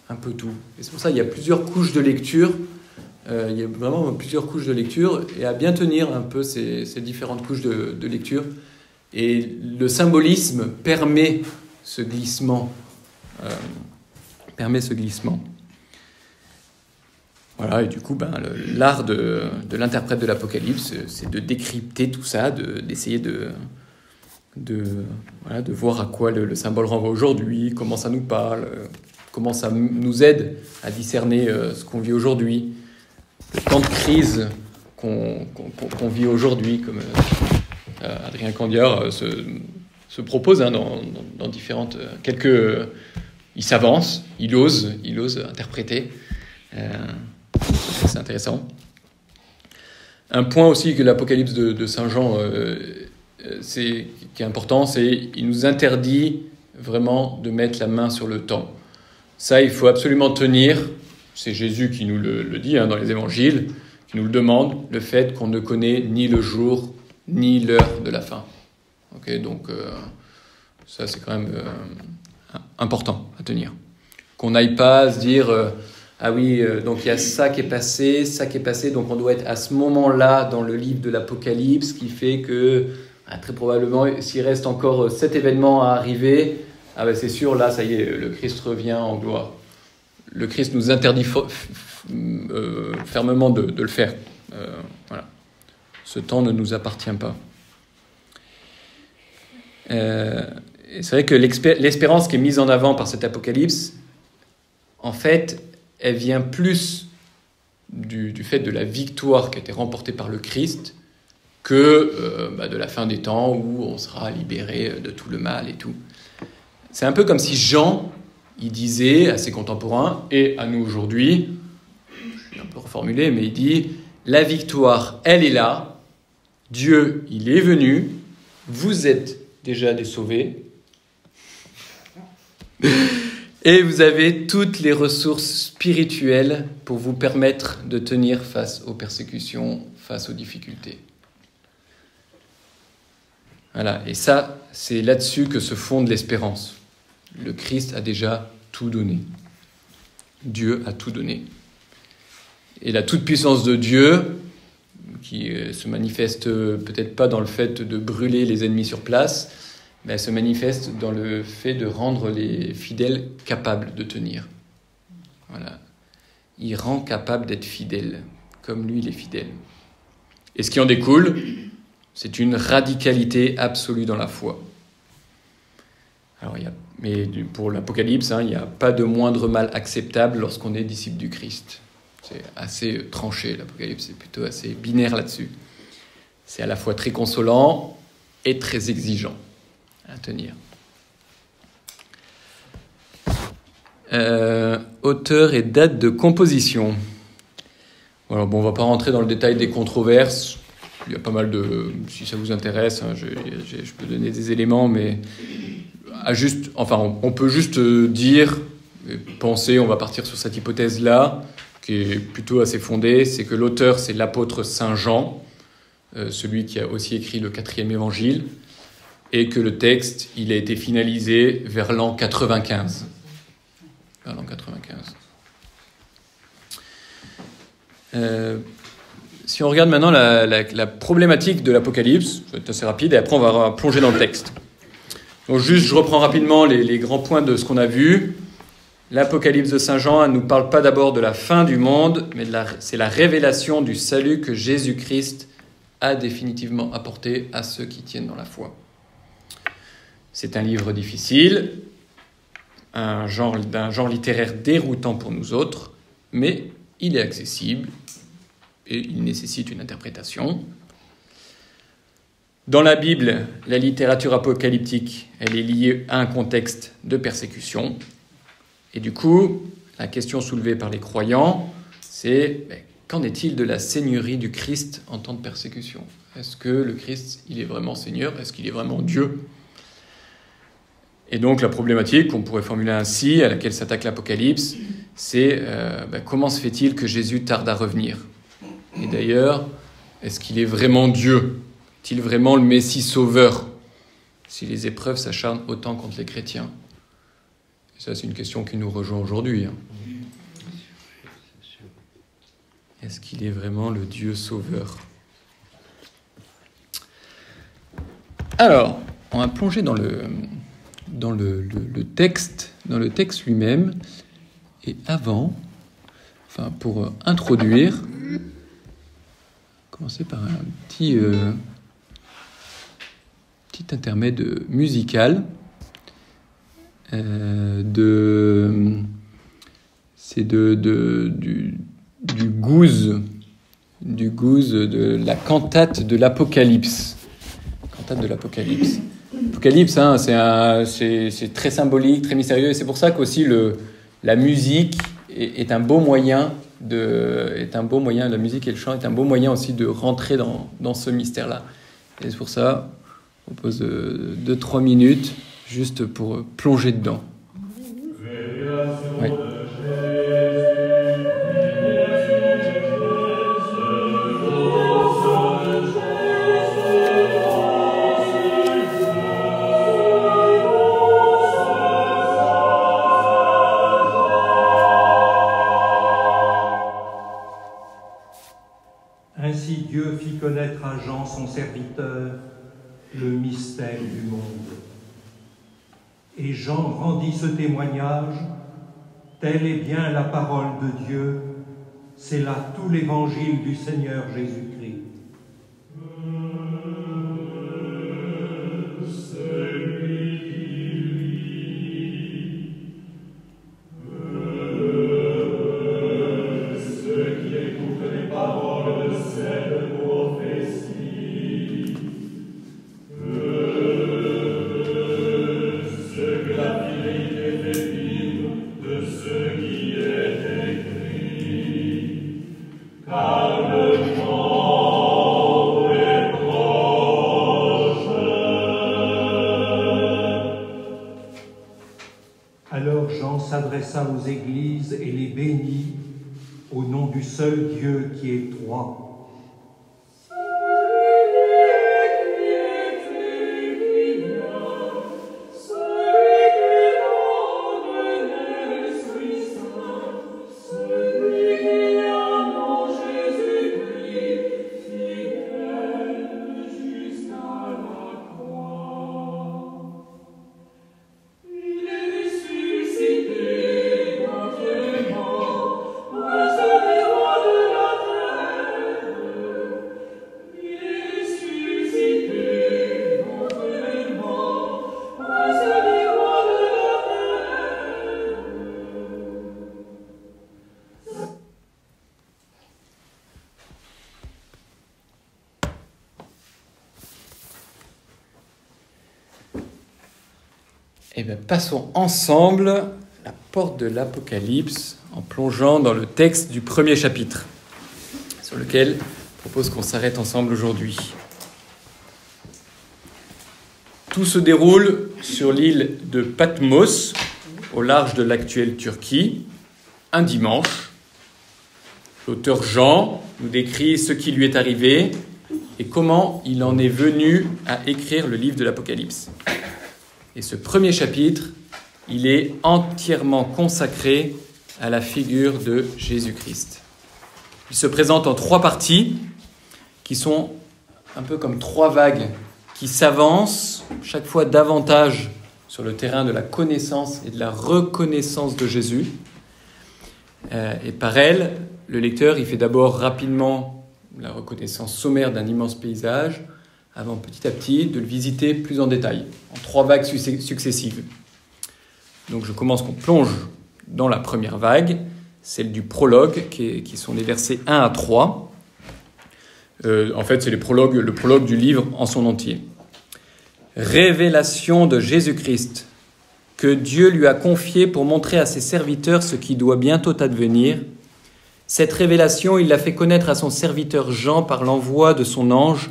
Un peu tout. Et c'est pour ça qu'il y a plusieurs couches de lecture. Il y a vraiment plusieurs couches de lecture, et à bien tenir un peu ces différentes couches de lecture. Et le symbolisme permet ce glissement. Voilà, et du coup, l'art de l'interprète de l'Apocalypse, c'est de décrypter tout ça, d'essayer de voir à quoi le symbole renvoie aujourd'hui, comment ça nous parle, comment ça nous aide à discerner ce qu'on vit aujourd'hui, le temps de crise qu'on vit aujourd'hui, comme Adrien Candiard se propose dans différentes... il s'avance, il ose interpréter. C'est intéressant. Un point aussi que l'Apocalypse de Saint Jean qui est important, c'est qu'il nous interdit vraiment de mettre la main sur le temps. Ça, il faut absolument tenir. C'est Jésus qui nous le dit dans les évangiles, qui nous le demande, le fait qu'on ne connaît ni le jour ni l'heure de la fin. Okay, donc ça, c'est quand même important à tenir. Qu'on n'aille pas se dire ah oui, donc il y a ça qui est passé, donc on doit être à ce moment-là dans le livre de l'Apocalypse, qui fait que très probablement, s'il reste encore 7 événements à arriver, c'est sûr, là, ça y est, le Christ revient en gloire. Le Christ nous interdit fermement de le faire. Voilà. Ce temps ne nous appartient pas. Et c'est vrai que l'espérance qui est mise en avant par cet Apocalypse, en fait, elle vient plus du fait de la victoire qui a été remportée par le Christ que de la fin des temps où on sera libéré de tout le mal et tout. C'est un peu comme si Jean, il disait à ses contemporains et à nous aujourd'hui, je suis un peu reformulé, mais il dit « La victoire, elle est là, Dieu, il est venu, vous êtes déjà des sauvés, et vous avez toutes les ressources spirituelles pour vous permettre de tenir face aux persécutions, face aux difficultés. » Voilà, et ça, c'est là-dessus que se fonde l'espérance. Le Christ a déjà tout donné. Dieu a tout donné. Et la toute-puissance de Dieu, qui se manifeste peut-être pas dans le fait de brûler les ennemis sur place, mais elle se manifeste dans le fait de rendre les fidèles capables de tenir. Voilà. Il rend capable d'être fidèle, comme lui, il est fidèle. Et ce qui en découle, c'est une radicalité absolue dans la foi. Alors, mais pour l'Apocalypse, il n'y a pas de moindre mal acceptable lorsqu'on est disciple du Christ. C'est assez tranché, l'Apocalypse, c'est plutôt assez binaire là-dessus. C'est à la fois très consolant et très exigeant à tenir. Auteur et date de composition. Alors, on ne va pas rentrer dans le détail des controverses. Il y a pas mal de... Si ça vous intéresse, je peux donner des éléments, mais... on peut juste dire, penser, on va partir sur cette hypothèse-là, qui est plutôt assez fondée, c'est que l'auteur, c'est l'apôtre Saint Jean, celui qui a aussi écrit le 4e évangile, et que le texte, il a été finalisé vers l'an 95. Vers l'an 95. Si on regarde maintenant la problématique de l'Apocalypse, ça va être assez rapide, et après on va plonger dans le texte. Donc juste, je reprends rapidement les grands points de ce qu'on a vu. L'Apocalypse de Saint Jean, elle ne nous parle pas d'abord de la fin du monde, mais c'est la révélation du salut que Jésus-Christ a définitivement apporté à ceux qui tiennent dans la foi. C'est un livre difficile, d'un genre littéraire déroutant pour nous autres, mais il est accessible et il nécessite une interprétation. Dans la Bible, la littérature apocalyptique, elle est liée à un contexte de persécution. Et du coup, la question soulevée par les croyants, c'est qu'en est-il de la seigneurie du Christ en temps de persécution ? Est-ce que le Christ, il est vraiment Seigneur ? Est-ce qu'il est vraiment Dieu ? Et donc la problématique, qu'on pourrait formuler ainsi, à laquelle s'attaque l'Apocalypse, c'est comment se fait-il que Jésus tarde à revenir ? Et d'ailleurs, est-ce qu'il est vraiment Dieu ? Est-il vraiment le Messie sauveur, si les épreuves s'acharnent autant contre les chrétiens ? Et ça, c'est une question qui nous rejoint aujourd'hui. Est-ce qu'il est vraiment le Dieu sauveur ? Alors, on va plonger dans le texte lui-même. Et avant, pour introduire, commencer par un petit intermède musical. C'est du Gouz, de la cantate de l'Apocalypse. L'Apocalypse, c'est très symbolique, très mystérieux, et c'est pour ça qu'aussi la musique est un beau moyen la musique et le chant est un beau moyen aussi de rentrer dans ce mystère-là. Et c'est pour ça, on pose 2-3 minutes juste pour plonger dedans. Ouais. Ainsi Dieu fit connaître à Jean, son serviteur, le mystère du monde. Et Jean rendit ce témoignage, telle est bien la parole de Dieu, c'est là tout l'évangile du Seigneur Jésus-Christ. Alors Jean s'adressa aux églises et les bénit au nom du seul Dieu qui est trois. Eh bien, passons ensemble la porte de l'Apocalypse en plongeant dans le texte du premier chapitre, sur lequel je propose qu'on s'arrête ensemble aujourd'hui. Tout se déroule sur l'île de Patmos, au large de l'actuelle Turquie, un dimanche. L'auteur Jean nous décrit ce qui lui est arrivé et comment il en est venu à écrire le livre de l'Apocalypse. Et ce premier chapitre, il est entièrement consacré à la figure de Jésus-Christ. Il se présente en 3 parties qui sont un peu comme 3 vagues qui s'avancent chaque fois davantage sur le terrain de la connaissance et de la reconnaissance de Jésus. Et par elle, le lecteur, il fait d'abord rapidement la reconnaissance sommaire d'un immense paysage, avant petit à petit de le visiter plus en détail, en 3 vagues successives. Donc je commence qu'on plonge dans la première vague, celle du prologue, qui sont les versets 1 à 3. En fait, c'est le prologue du livre en son entier. Révélation de Jésus-Christ, que Dieu lui a confié pour montrer à ses serviteurs ce qui doit bientôt advenir. Cette révélation, il l'a fait connaître à son serviteur Jean par l'envoi de son ange.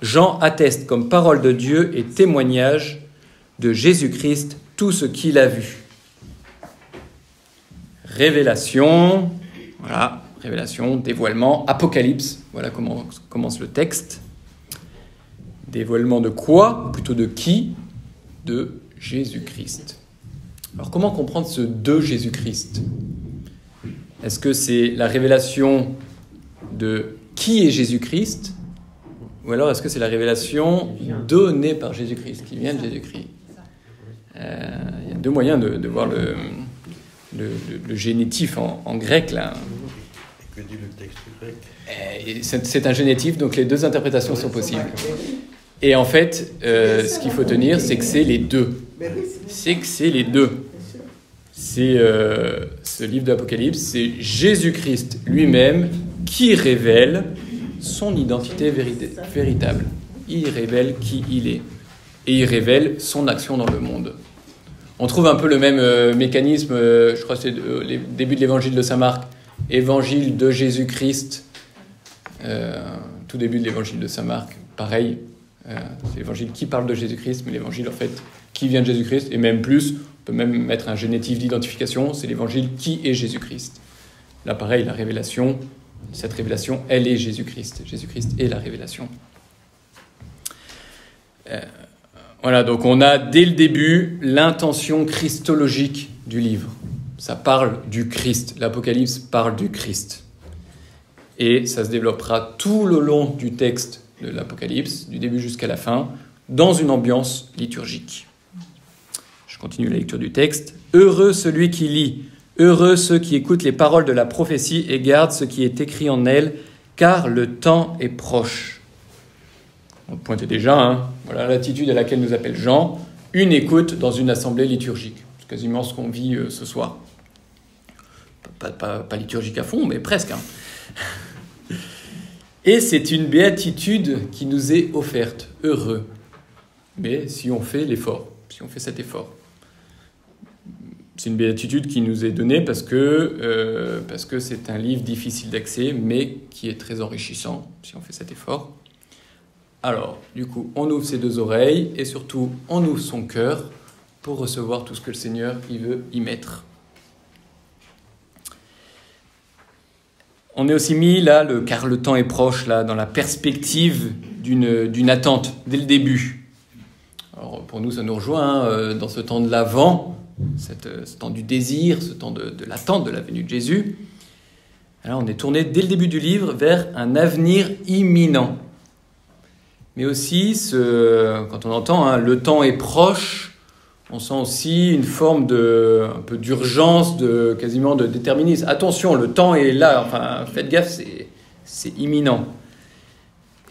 Jean atteste comme parole de Dieu et témoignage de Jésus-Christ tout ce qu'il a vu. Révélation, voilà, révélation, dévoilement, apocalypse, voilà comment commence le texte. Dévoilement de quoi? Plutôt de qui? De Jésus-Christ. Alors comment comprendre ce de Jésus-Christ? Est-ce que c'est la révélation de qui est Jésus-Christ? Ou alors est-ce que c'est la révélation donnée par Jésus-Christ, qui vient de Jésus-Christ? Il y a 2 moyens de voir le génitif en grec, là. Que dit le texte grec? C'est un génitif, donc les 2 interprétations sont possibles. Et en fait, ce qu'il faut tenir, c'est que c'est les 2. C'est que c'est les 2. C'est ce livre d'Apocalypse, c'est Jésus-Christ lui-même qui révèle son identité véritable. Il révèle qui il est. Et il révèle son action dans le monde. On trouve un peu le même mécanisme, je crois que c'est les débuts de l'évangile de saint Marc, évangile de Jésus-Christ, tout début de l'évangile de saint Marc, pareil, c'est l'évangile qui parle de Jésus-Christ, mais l'évangile en fait qui vient de Jésus-Christ, et même plus, on peut même mettre un génitif d'identification, c'est l'évangile qui est Jésus-Christ. Là pareil, la révélation, cette révélation, elle est Jésus-Christ. Jésus-Christ est la révélation. Voilà, donc on a dès le début l'intention christologique du livre. Ça parle du Christ, l'Apocalypse parle du Christ. Et ça se développera tout le long du texte de l'Apocalypse, du début jusqu'à la fin, dans une ambiance liturgique. Je continue la lecture du texte. « Heureux celui qui lit, heureux ceux qui écoutent les paroles de la prophétie et gardent ce qui est écrit en elle, car le temps est proche. » On pointait déjà, voilà l'attitude à laquelle nous appelle Jean, une écoute dans une assemblée liturgique. C'est quasiment ce qu'on vit ce soir. Pas liturgique à fond, mais presque. Et c'est une béatitude qui nous est offerte, heureux. Mais si on fait l'effort, si on fait cet effort. C'est une béatitude qui nous est donnée parce que c'est un livre difficile d'accès, mais qui est très enrichissant, si on fait cet effort. Alors, du coup, on ouvre ses 2 oreilles et surtout, on ouvre son cœur pour recevoir tout ce que le Seigneur il veut y mettre. On est aussi mis là, car le temps est proche, là, dans la perspective d'une attente dès le début. Alors, pour nous, ça nous rejoint dans ce temps de l'Avent, ce temps du désir, ce temps de l'attente de la venue de Jésus. Alors, on est tourné dès le début du livre vers un avenir imminent. Mais aussi, quand on entend le temps est proche, on sent aussi une forme un peu d'urgence, quasiment de déterminisme. Attention, le temps est là, enfin, faites gaffe, c'est imminent.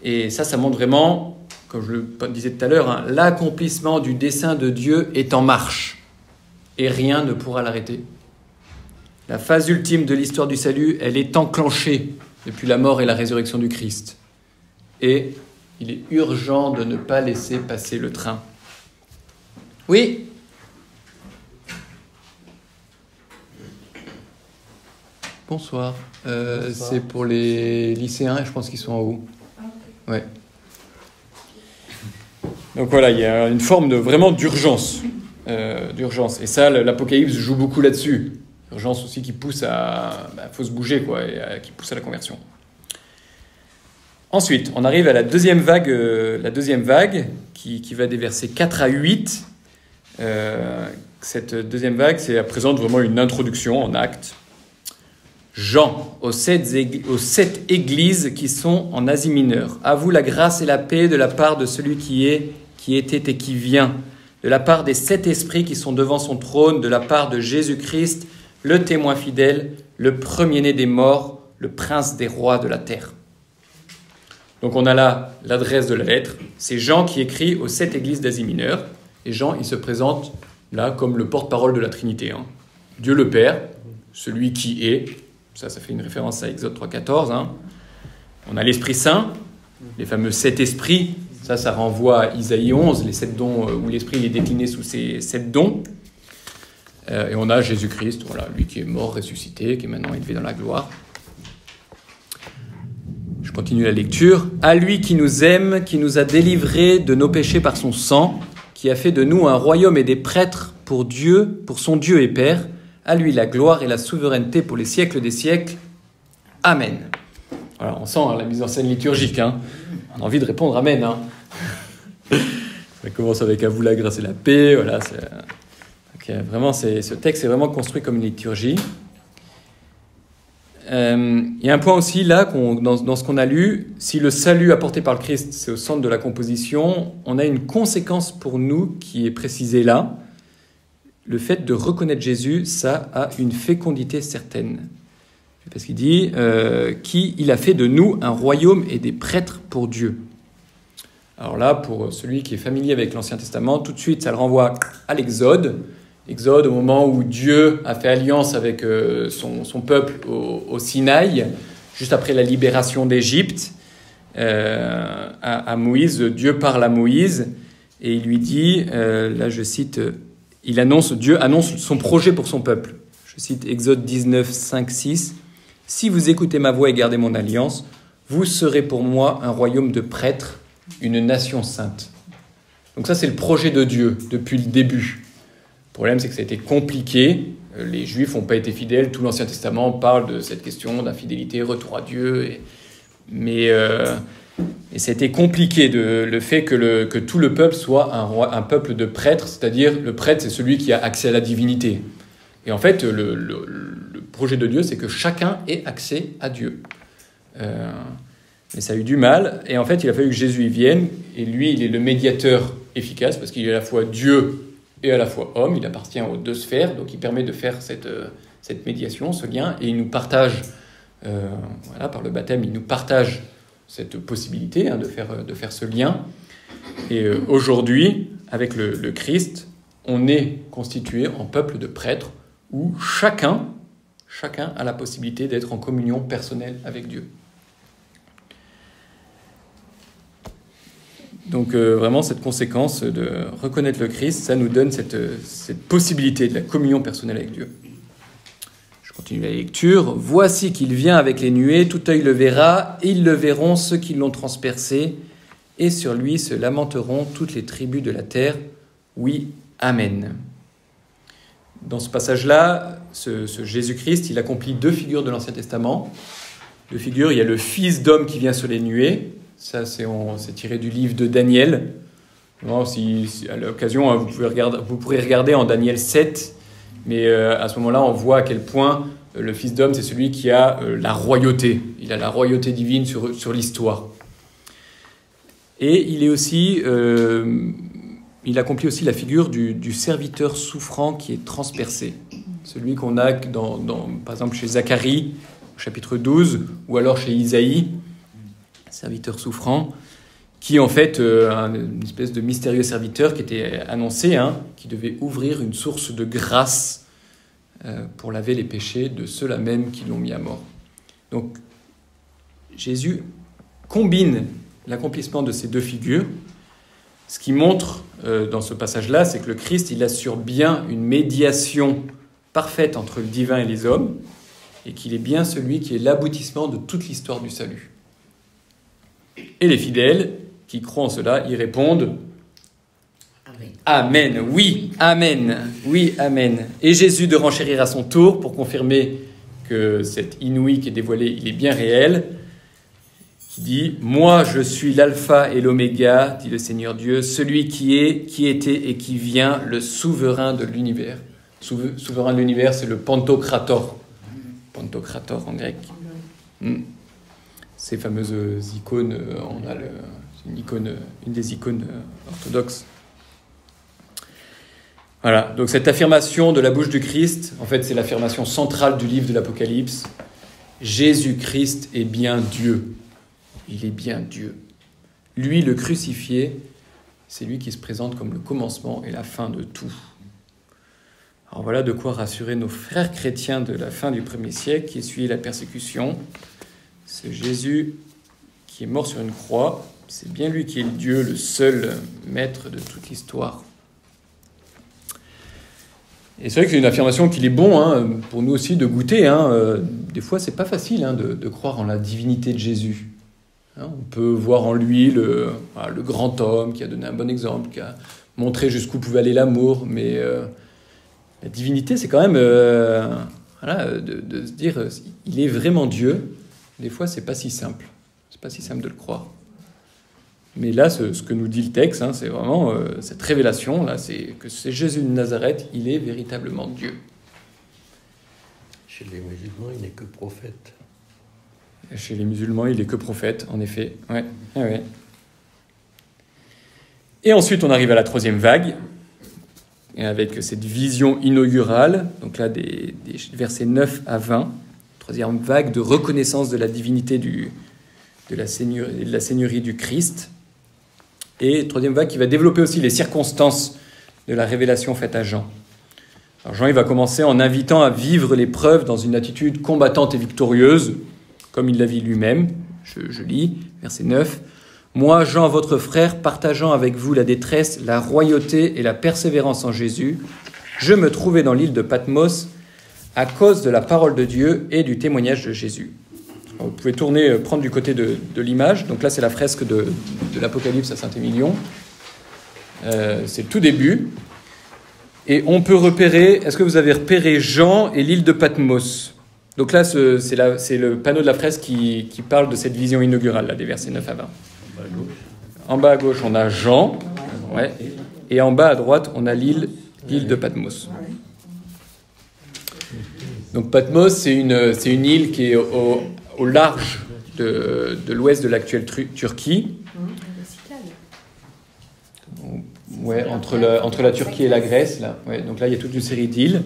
Et ça montre vraiment, comme je le disais tout à l'heure, l'accomplissement du dessein de Dieu est en marche. Et rien ne pourra l'arrêter. La phase ultime de l'histoire du salut, elle est enclenchée depuis la mort et la résurrection du Christ. Et il est urgent de ne pas laisser passer le train. Oui ? Bonsoir. C'est pour les lycéens, je pense qu'ils sont en haut. Ouais. Donc voilà, il y a une forme vraiment d'urgence. Et ça, l'Apocalypse joue beaucoup là-dessus. Urgence aussi qui pousse faut se bouger, quoi, et qui pousse à la conversion. Ensuite, on arrive à la deuxième vague qui va des versets 4 à 8. Cette deuxième vague, présente vraiment une introduction en actes. Jean, aux 7 églises qui sont en Asie mineure. À vous la grâce et la paix de la part de celui qui était et qui vient, de la part des 7 esprits qui sont devant son trône, de la part de Jésus-Christ, le témoin fidèle, le premier-né des morts, le prince des rois de la terre. Donc on a là l'adresse de la lettre. C'est Jean qui écrit aux 7 églises d'Asie mineure. Et Jean, il se présente là comme le porte-parole de la Trinité. Dieu le Père, celui qui est. Ça fait une référence à Exode 3,14. On a l'Esprit Saint, les fameux 7 esprits. Ça renvoie à Isaïe 11, les 7 dons, où l'Esprit est décliné sous ces 7 dons. Et on a Jésus-Christ, voilà, lui qui est mort, ressuscité, qui est maintenant élevé dans la gloire. Je continue la lecture. À lui qui nous aime, qui nous a délivrés de nos péchés par son sang, qui a fait de nous un royaume et des prêtres pour Dieu, pour son Dieu et Père. À lui la gloire et la souveraineté pour les siècles des siècles. Amen. Voilà, on sent la mise en scène liturgique. On a envie de répondre Amen. Ça commence avec à vous la grâce et la paix. Voilà, vraiment, ce texte est vraiment construit comme une liturgie. Il y a un point aussi là, dans ce qu'on a lu, si le salut apporté par le Christ, c'est au centre de la composition, on a une conséquence pour nous qui est précisée là. Le fait de reconnaître Jésus, ça a une fécondité certaine. Parce qu'il dit qu'il a fait de nous un royaume et des prêtres pour Dieu. Alors là, pour celui qui est familier avec l'Ancien Testament, tout de suite, ça le renvoie à l'Exode. Exode, au moment où Dieu a fait alliance avec son peuple au Sinaï, juste après la libération d'Égypte, à Moïse, Dieu parle à Moïse et il lui dit, là je cite, Dieu annonce son projet pour son peuple. Je cite Exode 19, 5, 6. « Si vous écoutez ma voix et gardez mon alliance, vous serez pour moi un royaume de prêtres, une nation sainte. » Donc ça, c'est le projet de Dieu depuis le début. Le problème, c'est que ça a été compliqué. Les Juifs n'ont pas été fidèles. Tout l'Ancien Testament parle de cette question d'infidélité, retour à Dieu. Mais ça a été compliqué, le fait que tout le peuple soit un peuple de prêtres, c'est-à-dire le prêtre, c'est celui qui a accès à la divinité. Et en fait, le projet de Dieu, c'est que chacun ait accès à Dieu. Mais ça a eu du mal. Et en fait, il a fallu que Jésus y vienne. Et lui, il est le médiateur efficace, parce qu'il est à la fois Dieu et à la fois homme. Il appartient aux 2 sphères. Donc, il permet de faire cette médiation, ce lien. Et il nous partage, par le baptême, il nous partage cette possibilité de faire ce lien. Et aujourd'hui, avec le Christ, on est constitué en peuple de prêtres où chacun a la possibilité d'être en communion personnelle avec Dieu. Donc vraiment, cette conséquence de reconnaître le Christ, ça nous donne cette possibilité de la communion personnelle avec Dieu. Je continue la lecture. « Voici qu'il vient avec les nuées, tout œil le verra, et ils le verront ceux qui l'ont transpercé, et sur lui se lamenteront toutes les tribus de la terre. Oui, Amen. » Dans ce passage-là, ce Jésus-Christ, il accomplit 2 figures de l'Ancien Testament. 2 figures, il y a le Fils d'homme qui vient sur les nuées. Ça, c'est tiré du livre de Daniel. Bon, si à l'occasion, vous pourrez regarder en Daniel 7. Mais à ce moment-là, on voit à quel point le Fils d'homme, c'est celui qui a la royauté. Il a la royauté divine sur l'histoire. Et il est aussi... il accomplit aussi la figure du serviteur souffrant qui est transpercé. Celui qu'on a, par exemple, chez Zacharie, au chapitre 12, ou alors chez Isaïe, serviteur souffrant, qui est en fait une espèce de mystérieux serviteur qui était annoncé, qui devait ouvrir une source de grâce pour laver les péchés de ceux-là même qui l'ont mis à mort. Donc, Jésus combine l'accomplissement de ces 2 figures. Ce qui montre dans ce passage-là, c'est que le Christ, il assure bien une médiation parfaite entre le divin et les hommes, et qu'il est bien celui qui est l'aboutissement de toute l'histoire du salut. Et les fidèles qui croient en cela, ils répondent Amen. Oui, Amen. Oui, Amen. Et Jésus de renchérir à son tour pour confirmer que cet inouï qui est dévoilé, il est bien réel. Qui dit « Moi, je suis l'alpha et l'oméga, dit le Seigneur Dieu, celui qui est, qui était et qui vient, le souverain de l'univers. » Souverain de l'univers, c'est le Pantocrator. Pantocrator en grec. Ces fameuses icônes, c'est une des icônes orthodoxes. Voilà, donc cette affirmation de la bouche du Christ, en fait, c'est l'affirmation centrale du livre de l'Apocalypse. Jésus-Christ est bien Dieu. Il est bien Dieu. Lui, le crucifié, c'est lui qui se présente comme le commencement et la fin de tout. Alors voilà de quoi rassurer nos frères chrétiens de la fin du 1er siècle qui essuyaient la persécution. C'est Jésus qui est mort sur une croix. C'est bien lui qui est le Dieu, le seul maître de toute l'histoire. Et c'est vrai que c'est une affirmation qu'il est bon pour nous aussi de goûter. Des fois, c'est pas facile de croire en la divinité de Jésus. On peut voir en lui le grand homme qui a donné un bon exemple, qui a montré jusqu'où pouvait aller l'amour, mais la divinité, c'est quand même de se dire il est vraiment Dieu. Des fois, c'est pas si simple. C'est pas si simple de le croire. Mais là, ce que nous dit le texte, c'est vraiment cette révélation, là, c'est que c'est Jésus de Nazareth, il est véritablement Dieu. Chez les musulmans, il n'est que prophète. Chez les musulmans, il n'est que prophète, en effet. Ouais. Ah ouais. Et ensuite, on arrive à la 3e vague, avec cette vision inaugurale, donc là, des versets 9 à 20, 3e vague de reconnaissance de la divinité de la seigneurie du Christ. Et 3e vague qui va développer aussi les circonstances de la révélation faite à Jean. Alors Jean, il va commencer en invitant à vivre l'épreuve dans une attitude combattante et victorieuse, comme il l'a vu lui-même. Je lis, verset 9. « Moi, Jean, votre frère, partageant avec vous la détresse, la royauté et la persévérance en Jésus, je me trouvais dans l'île de Patmos à cause de la parole de Dieu et du témoignage de Jésus. » Vous pouvez prendre du côté de l'image. Donc là, c'est la fresque de l'Apocalypse à Saint-Émilion. C'est le tout début. Et on peut repérer... Est-ce que vous avez repéré Jean et l'île de Patmos ? Donc là, c'est le panneau de la fresque qui parle de cette vision inaugurale, là, des versets 9 à 20. En bas à gauche, on a Jean. Ouais, et en bas à droite, on a l'île de Patmos. Donc Patmos, c'est une île qui est au large de l'ouest de l'actuelle Turquie. Ouais, entre la Turquie et la Grèce. Là. Ouais, donc là, il y a toute une série d'îles.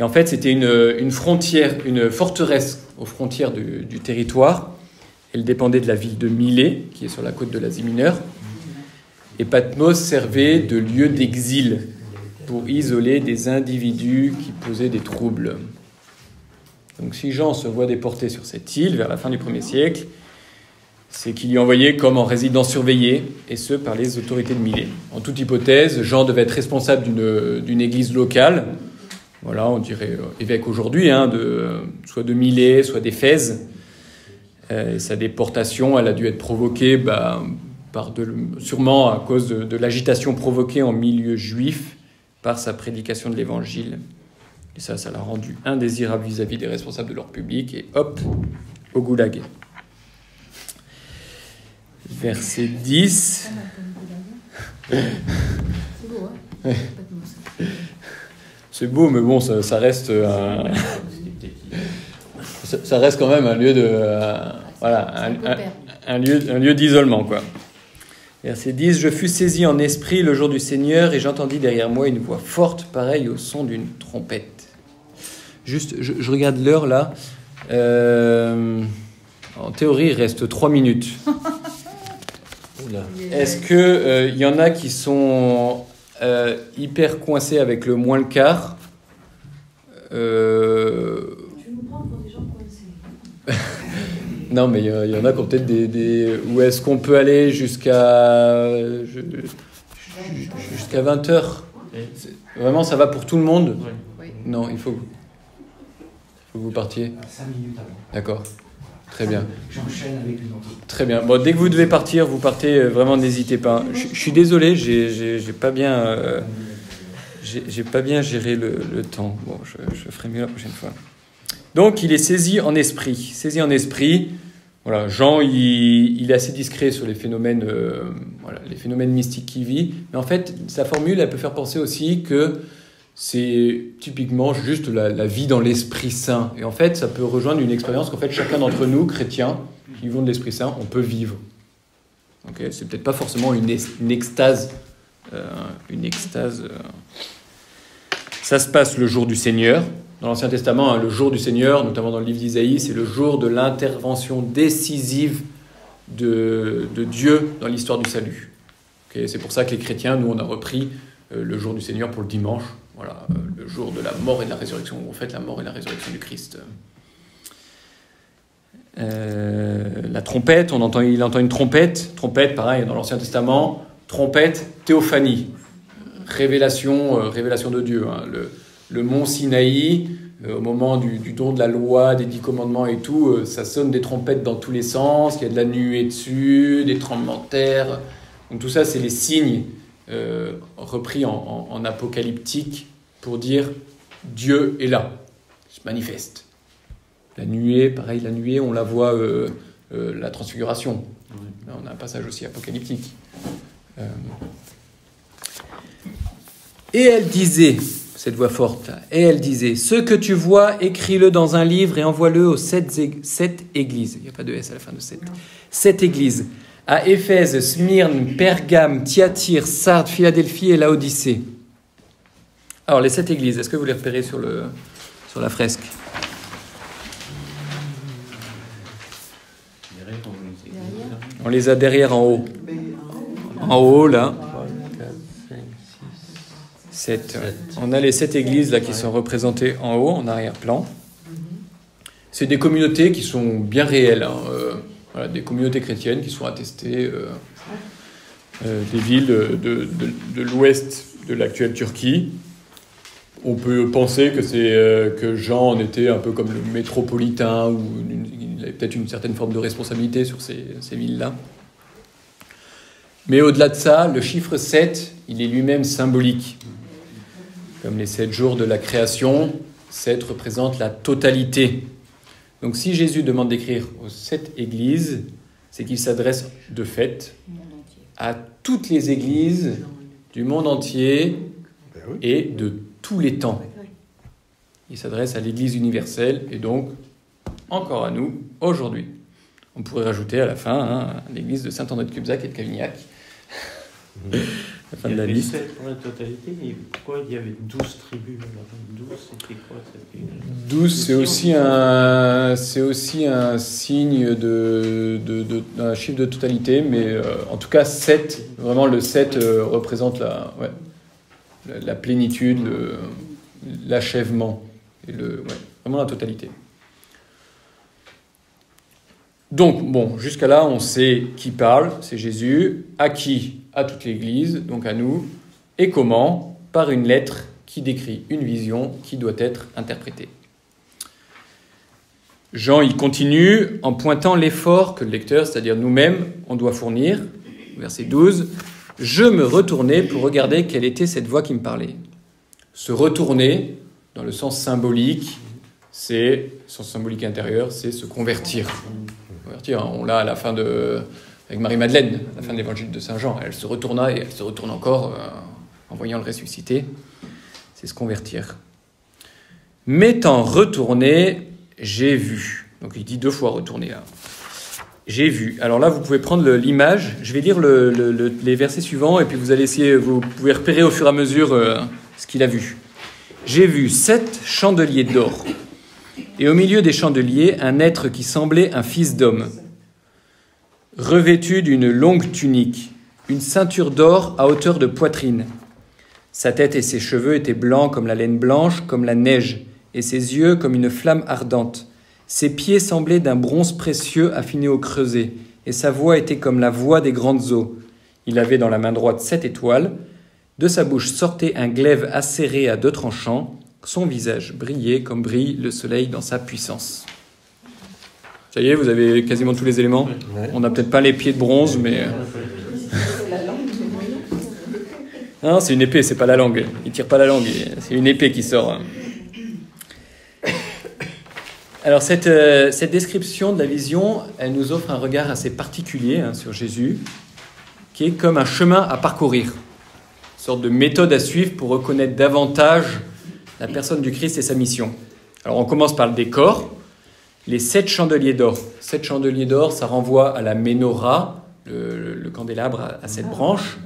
Et en fait, c'était une frontière, une forteresse aux frontières du territoire. Elle dépendait de la ville de Milet, qui est sur la côte de l'Asie mineure. Et Patmos servait de lieu d'exil pour isoler des individus qui posaient des troubles. Donc si Jean se voit déporté sur cette île vers la fin du 1er siècle, c'est qu'il y est envoyé comme en résidence surveillée, et ce par les autorités de Milet. En toute hypothèse, Jean devait être responsable d'une église locale, voilà, on dirait évêque aujourd'hui, soit de Milet, soit d'Éphèse. Sa déportation, elle a dû être provoquée sûrement à cause de l'agitation provoquée en milieu juif par sa prédication de l'évangile. Et ça l'a rendu indésirable vis-à-vis des responsables de leur public, et hop, au goulag. Verset 10. C'est beau, hein ? C'est beau, mais bon, ça reste ça reste quand même un lieu un lieu d'isolement, quoi. Verset 10. Je fus saisi en esprit le jour du Seigneur, et j'entendis derrière moi une voix forte, pareille au son d'une trompette. Juste, je regarde l'heure là. En théorie, il reste 3 minutes. Est-ce qu'il y en a qui sont hyper coincés avec le moins le quart Tu nous prends pour des gens coincés. Non, mais il y en a qui ont peut-être des... Où est-ce qu'on peut aller jusqu'à 20h ? Vraiment, ça va pour tout le monde ? Oui. Non, il faut que vous partiez. 5 minutes avant. D'accord. Très bien. J'enchaîne avec une autre. Très bien. Bon, dès que vous devez partir, vous partez. Vraiment, n'hésitez pas. Je suis désolé, j'ai pas bien... j'ai pas bien géré le temps. Bon, je ferai mieux la prochaine fois. Donc, il est saisi en esprit. Saisi en esprit. Voilà, Jean, il est assez discret sur les phénomènes, les phénomènes mystiques qu'il vit. Mais en fait, sa formule, elle peut faire penser aussi que c'est typiquement juste la vie dans l'Esprit Saint. Et en fait, ça peut rejoindre une expérience qu'en fait, chacun d'entre nous, chrétiens, qui vivons de l'Esprit Saint, on peut vivre. Okay, c'est peut-être pas forcément une extase. Ça se passe le jour du Seigneur. Dans l'Ancien Testament, hein, le jour du Seigneur, notamment dans le livre d'Isaïe, c'est le jour de l'intervention décisive de Dieu dans l'histoire du salut. Okay, c'est pour ça que les chrétiens, nous, on a repris le jour du Seigneur pour le dimanche. Voilà, le jour de la mort et de la résurrection, où on fête la mort et la résurrection du Christ. La trompette, il entend une trompette. Trompette, pareil, dans l'Ancien Testament. Trompette, théophanie. Révélation de Dieu. Hein. Le mont Sinaï, au moment du don de la loi, des 10 commandements et tout, ça sonne des trompettes dans tous les sens. Il y a de la nuée dessus, des tremblements de terre. Donc tout ça, c'est les signes repris en apocalyptique pour dire Dieu est là, il se manifeste. La nuée, pareil, la nuée, on la voit, la transfiguration. Là, on a un passage aussi apocalyptique. Et elle disait, cette voix forte, et elle disait, ce que tu vois, écris-le dans un livre et envoie-le aux 7 églises. Il n'y a pas de S à la fin de 7. 7 églises. À Éphèse, Smyrne, Pergame, Thyatire, Sardes, Philadelphie et Laodicée. Alors, les 7 églises, est-ce que vous les repérez sur la fresque? On les a derrière en haut. En haut, là. 7. On a les 7 églises là, qui sont représentées en haut, en arrière-plan. C'est des communautés qui sont bien réelles. Hein. Voilà, des communautés chrétiennes qui sont attestées. Des villes de l'ouest de l'actuelle Turquie. On peut penser que Jean en était un peu comme le métropolitain, ou il avait peut-être une certaine forme de responsabilité sur ces villes-là. Mais au-delà de ça, le chiffre 7, il est lui-même symbolique. Comme les 7 jours de la création, 7 représente la totalité. Donc si Jésus demande d'écrire aux 7 églises, c'est qu'il s'adresse de fait à toutes les églises du monde entier et de tous les temps. Il s'adresse à l'Église universelle et donc encore à nous aujourd'hui. On pourrait rajouter à la fin l'Église de Saint-André de Cubzac et de Cavignac. La fin de la liste. 7 pour la totalité, et pourquoi il y avait 12 tribus? 12, c'était quoi? 12, c'est aussi un signe d'un chiffre de totalité, mais en tout cas 7, vraiment le 7 représente la plénitude, l'achèvement, et vraiment la totalité. Donc, bon, jusqu'à là, on sait qui parle, c'est Jésus. À qui? À toute l'Église, donc à nous. Et comment? Par une lettre qui décrit une vision qui doit être interprétée. Jean, il continue en pointant l'effort que le lecteur, c'est-à-dire nous-mêmes, on doit fournir. Verset 12. « Je me retournai pour regarder quelle était cette voix qui me parlait. » Se retourner, dans le sens symbolique, c'est, sens symbolique intérieur, c'est se convertir. Convertir, on l'a à la fin avec Marie-Madeleine, à la fin de l'évangile de Saint Jean. Elle se retourna et elle se retourne encore en voyant le ressuscité. C'est se convertir. « M'étant retourné, j'ai vu. » Donc il dit 2 fois retourner. Hein. J'ai vu. Alors là, vous pouvez prendre l'image. Je vais lire les versets suivants et puis vous pouvez repérer au fur et à mesure ce qu'il a vu. J'ai vu 7 chandeliers d'or. Et au milieu des chandeliers, un être qui semblait un fils d'homme, revêtu d'une longue tunique, une ceinture d'or à hauteur de poitrine. Sa tête et ses cheveux étaient blancs comme la laine blanche, comme la neige, et ses yeux comme une flamme ardente. Ses pieds semblaient d'un bronze précieux affiné au creuset, et sa voix était comme la voix des grandes eaux. Il avait dans la main droite 7 étoiles. De sa bouche sortait un glaive acéré à 2 tranchants. Son visage brillait comme brille le soleil dans sa puissance. Ça y est, vous avez quasiment tous les éléments. On n'a peut-être pas les pieds de bronze, mais... Non, c'est une épée, c'est pas la langue. Il tire pas la langue, c'est une épée qui sort. Alors cette description de la vision, elle nous offre un regard assez particulier sur Jésus, qui est comme un chemin à parcourir, une sorte de méthode à suivre pour reconnaître davantage la personne du Christ et sa mission. Alors on commence par le décor, les 7 chandeliers d'or. 7 chandeliers d'or, ça renvoie à la menorah, le candélabre à 7 branches,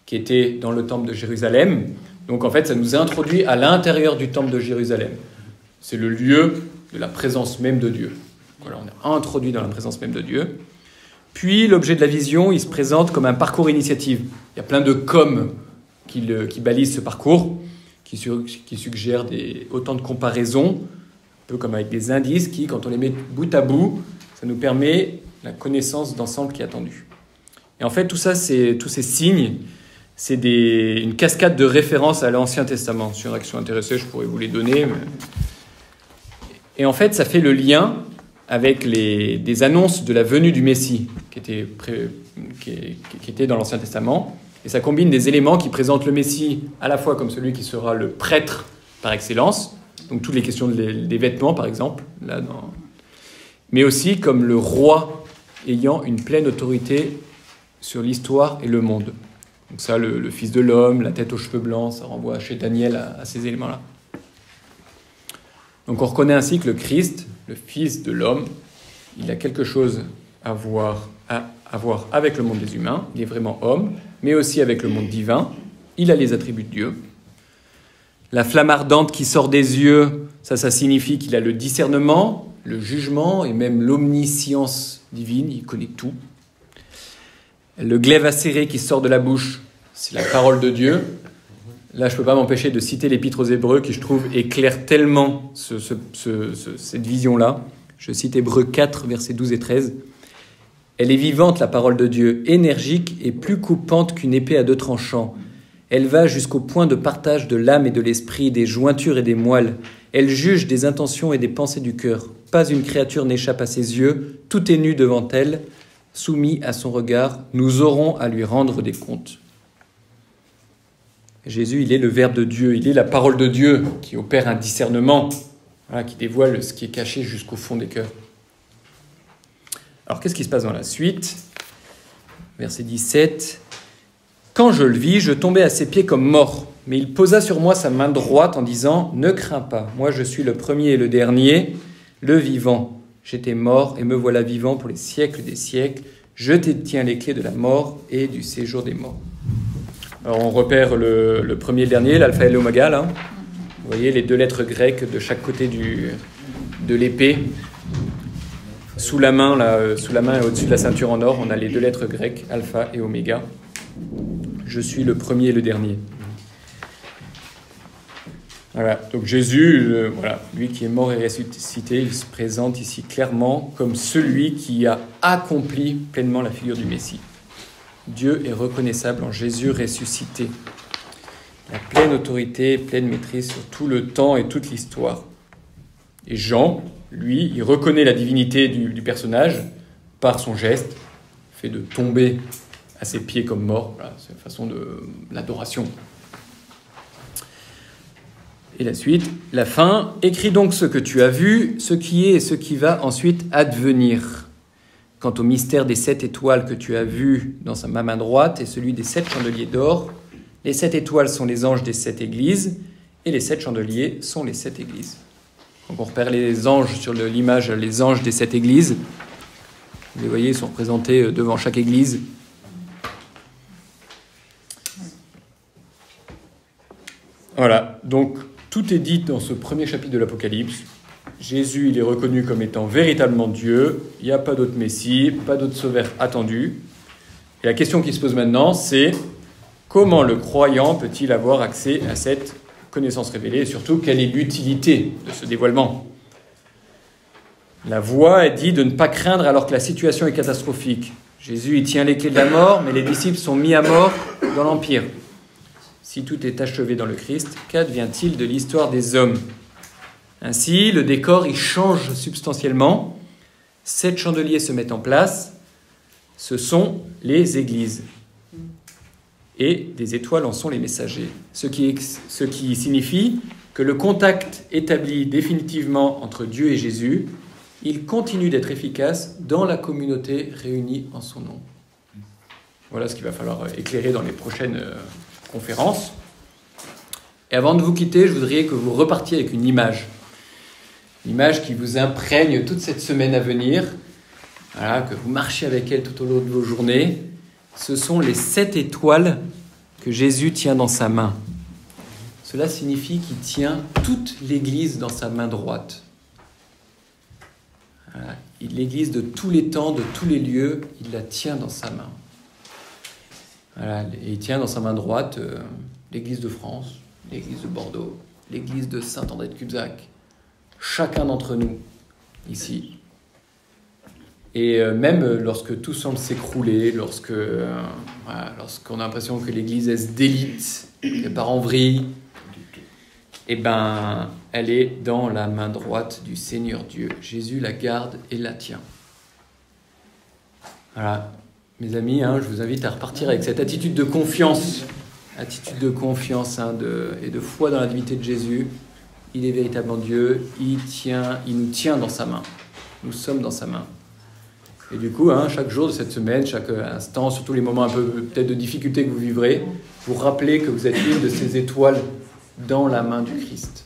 qui était dans le temple de Jérusalem. Donc en fait, ça nous introduit à l'intérieur du temple de Jérusalem. C'est le lieu de la présence même de Dieu. Voilà, on est introduit dans la présence même de Dieu. Puis l'objet de la vision, il se présente comme un parcours initiative. Il y a plein de com qui balisent ce parcours, qui suggèrent autant de comparaisons, un peu comme avec des indices qui, quand on les met bout à bout, ça nous permet la connaissance d'ensemble qui est attendue. Et en fait, tout ça, tous ces signes, c'est une cascade de références à l'Ancien Testament. Si il y en a qui sont intéressés, je pourrais vous les donner. Et en fait, ça fait le lien avec des annonces de la venue du Messie qui étaient dans l'Ancien Testament. Et ça combine des éléments qui présentent le Messie à la fois comme celui qui sera le prêtre par excellence, donc toutes les questions des vêtements par exemple, mais aussi comme le roi ayant une pleine autorité sur l'histoire et le monde. Donc ça, le Fils de l'homme, la tête aux cheveux blancs, ça renvoie chez Daniel à ces éléments-là. Donc on reconnaît ainsi que le Christ, le Fils de l'homme, il a quelque chose à voir avec le monde des humains, il est vraiment homme, mais aussi avec le monde divin, il a les attributs de Dieu. La flamme ardente qui sort des yeux, ça signifie qu'il a le discernement, le jugement et même l'omniscience divine, il connaît tout. Le glaive acéré qui sort de la bouche, c'est la parole de Dieu. Là, je ne peux pas m'empêcher de citer l'Épître aux Hébreux qui, je trouve, éclaire tellement cette vision-là. Je cite Hébreux 4, versets 12 et 13. Elle est vivante, la parole de Dieu, énergique et plus coupante qu'une épée à deux tranchants. Elle va jusqu'au point de partage de l'âme et de l'esprit, des jointures et des moelles. Elle juge des intentions et des pensées du cœur. Pas une créature n'échappe à ses yeux. Tout est nu devant elle, soumis à son regard. Nous aurons à lui rendre des comptes. Jésus, il est le Verbe de Dieu, il est la parole de Dieu qui opère un discernement, qui dévoile ce qui est caché jusqu'au fond des cœurs. Alors, qu'est-ce qui se passe dans la suite ? Verset 17. « Quand je le vis, je tombais à ses pieds comme mort, mais il posa sur moi sa main droite en disant « Ne crains pas, moi je suis le premier et le dernier, le vivant. J'étais mort et me voilà vivant pour les siècles des siècles. Je détiens les clés de la mort et du séjour des morts. » Alors on repère le premier et le dernier, l'alpha et l'oméga, là. Vous voyez les deux lettres grecques de chaque côté de l'épée. Sous la main et au-dessus de la ceinture en or, on a les deux lettres grecques, alpha et oméga. Je suis le premier et le dernier. Voilà, donc Jésus, lui qui est mort et ressuscité, il se présente ici clairement comme celui qui a accompli pleinement la figure du Messie. Dieu est reconnaissable en Jésus ressuscité. La pleine autorité, pleine maîtrise sur tout le temps et toute l'histoire. Et Jean, lui, il reconnaît la divinité du personnage par son geste, fait de tomber à ses pieds comme mort. Voilà, c'est une façon de l'adoration. Et la suite, la fin. « Écris donc ce que tu as vu, ce qui est et ce qui va ensuite advenir. Quant au mystère des 7 étoiles que tu as vu dans ma main droite et celui des 7 chandeliers d'or, les 7 étoiles sont les anges des 7 églises et les 7 chandeliers sont les 7 églises. » Donc on repère les anges sur l'image, les anges des 7 églises. Vous les voyez, ils sont représentés devant chaque église. Voilà, donc tout est dit dans ce premier chapitre de l'Apocalypse. Jésus, il est reconnu comme étant véritablement Dieu. Il n'y a pas d'autre Messie, pas d'autre sauveur attendu. Et la question qui se pose maintenant, c'est comment le croyant peut-il avoir accès à cette connaissance révélée et surtout, quelle est l'utilité de ce dévoilement ? La voix est dit de ne pas craindre alors que la situation est catastrophique. Jésus, il tient les clés de la mort, mais les disciples sont mis à mort dans l'Empire. Si tout est achevé dans le Christ, qu'advient-il de l'histoire des hommes ? Ainsi, le décor, il change substantiellement. 7 chandeliers se mettent en place. Ce sont les églises. Et des étoiles en sont les messagers. Ce qui signifie que le contact établi définitivement entre Dieu et Jésus, il continue d'être efficace dans la communauté réunie en son nom. Voilà ce qu'il va falloir éclairer dans les prochaines conférences. Et avant de vous quitter, je voudrais que vous repartiez avec une image. Une image qui vous imprègne toute cette semaine à venir, voilà, que vous marchiez avec elle tout au long de vos journées. Ce sont les 7 étoiles que Jésus tient dans sa main. Cela signifie qu'il tient toute l'Église dans sa main droite. Voilà. L'Église de tous les temps, de tous les lieux, il la tient dans sa main. Voilà. Et il tient dans sa main droite l'Église de France, l'Église de Bordeaux, l'Église de Saint-André de Cubzac, chacun d'entre nous, ici. Et même lorsque tout semble s'écrouler, lorsqu'on a l'impression que l'Église elle se délite, qu'elle part en vrille, eh ben, elle est dans la main droite du Seigneur Dieu. Jésus la garde et la tient. Voilà, mes amis, je vous invite à repartir avec cette attitude de confiance, et de foi dans la divinité de Jésus. Il est véritablement Dieu, il nous tient dans sa main. Nous sommes dans sa main. Et du coup, chaque jour de cette semaine, chaque instant, surtout les moments un peu peut-être de difficulté que vous vivrez, vous rappelez que vous êtes une de ces étoiles dans la main du Christ.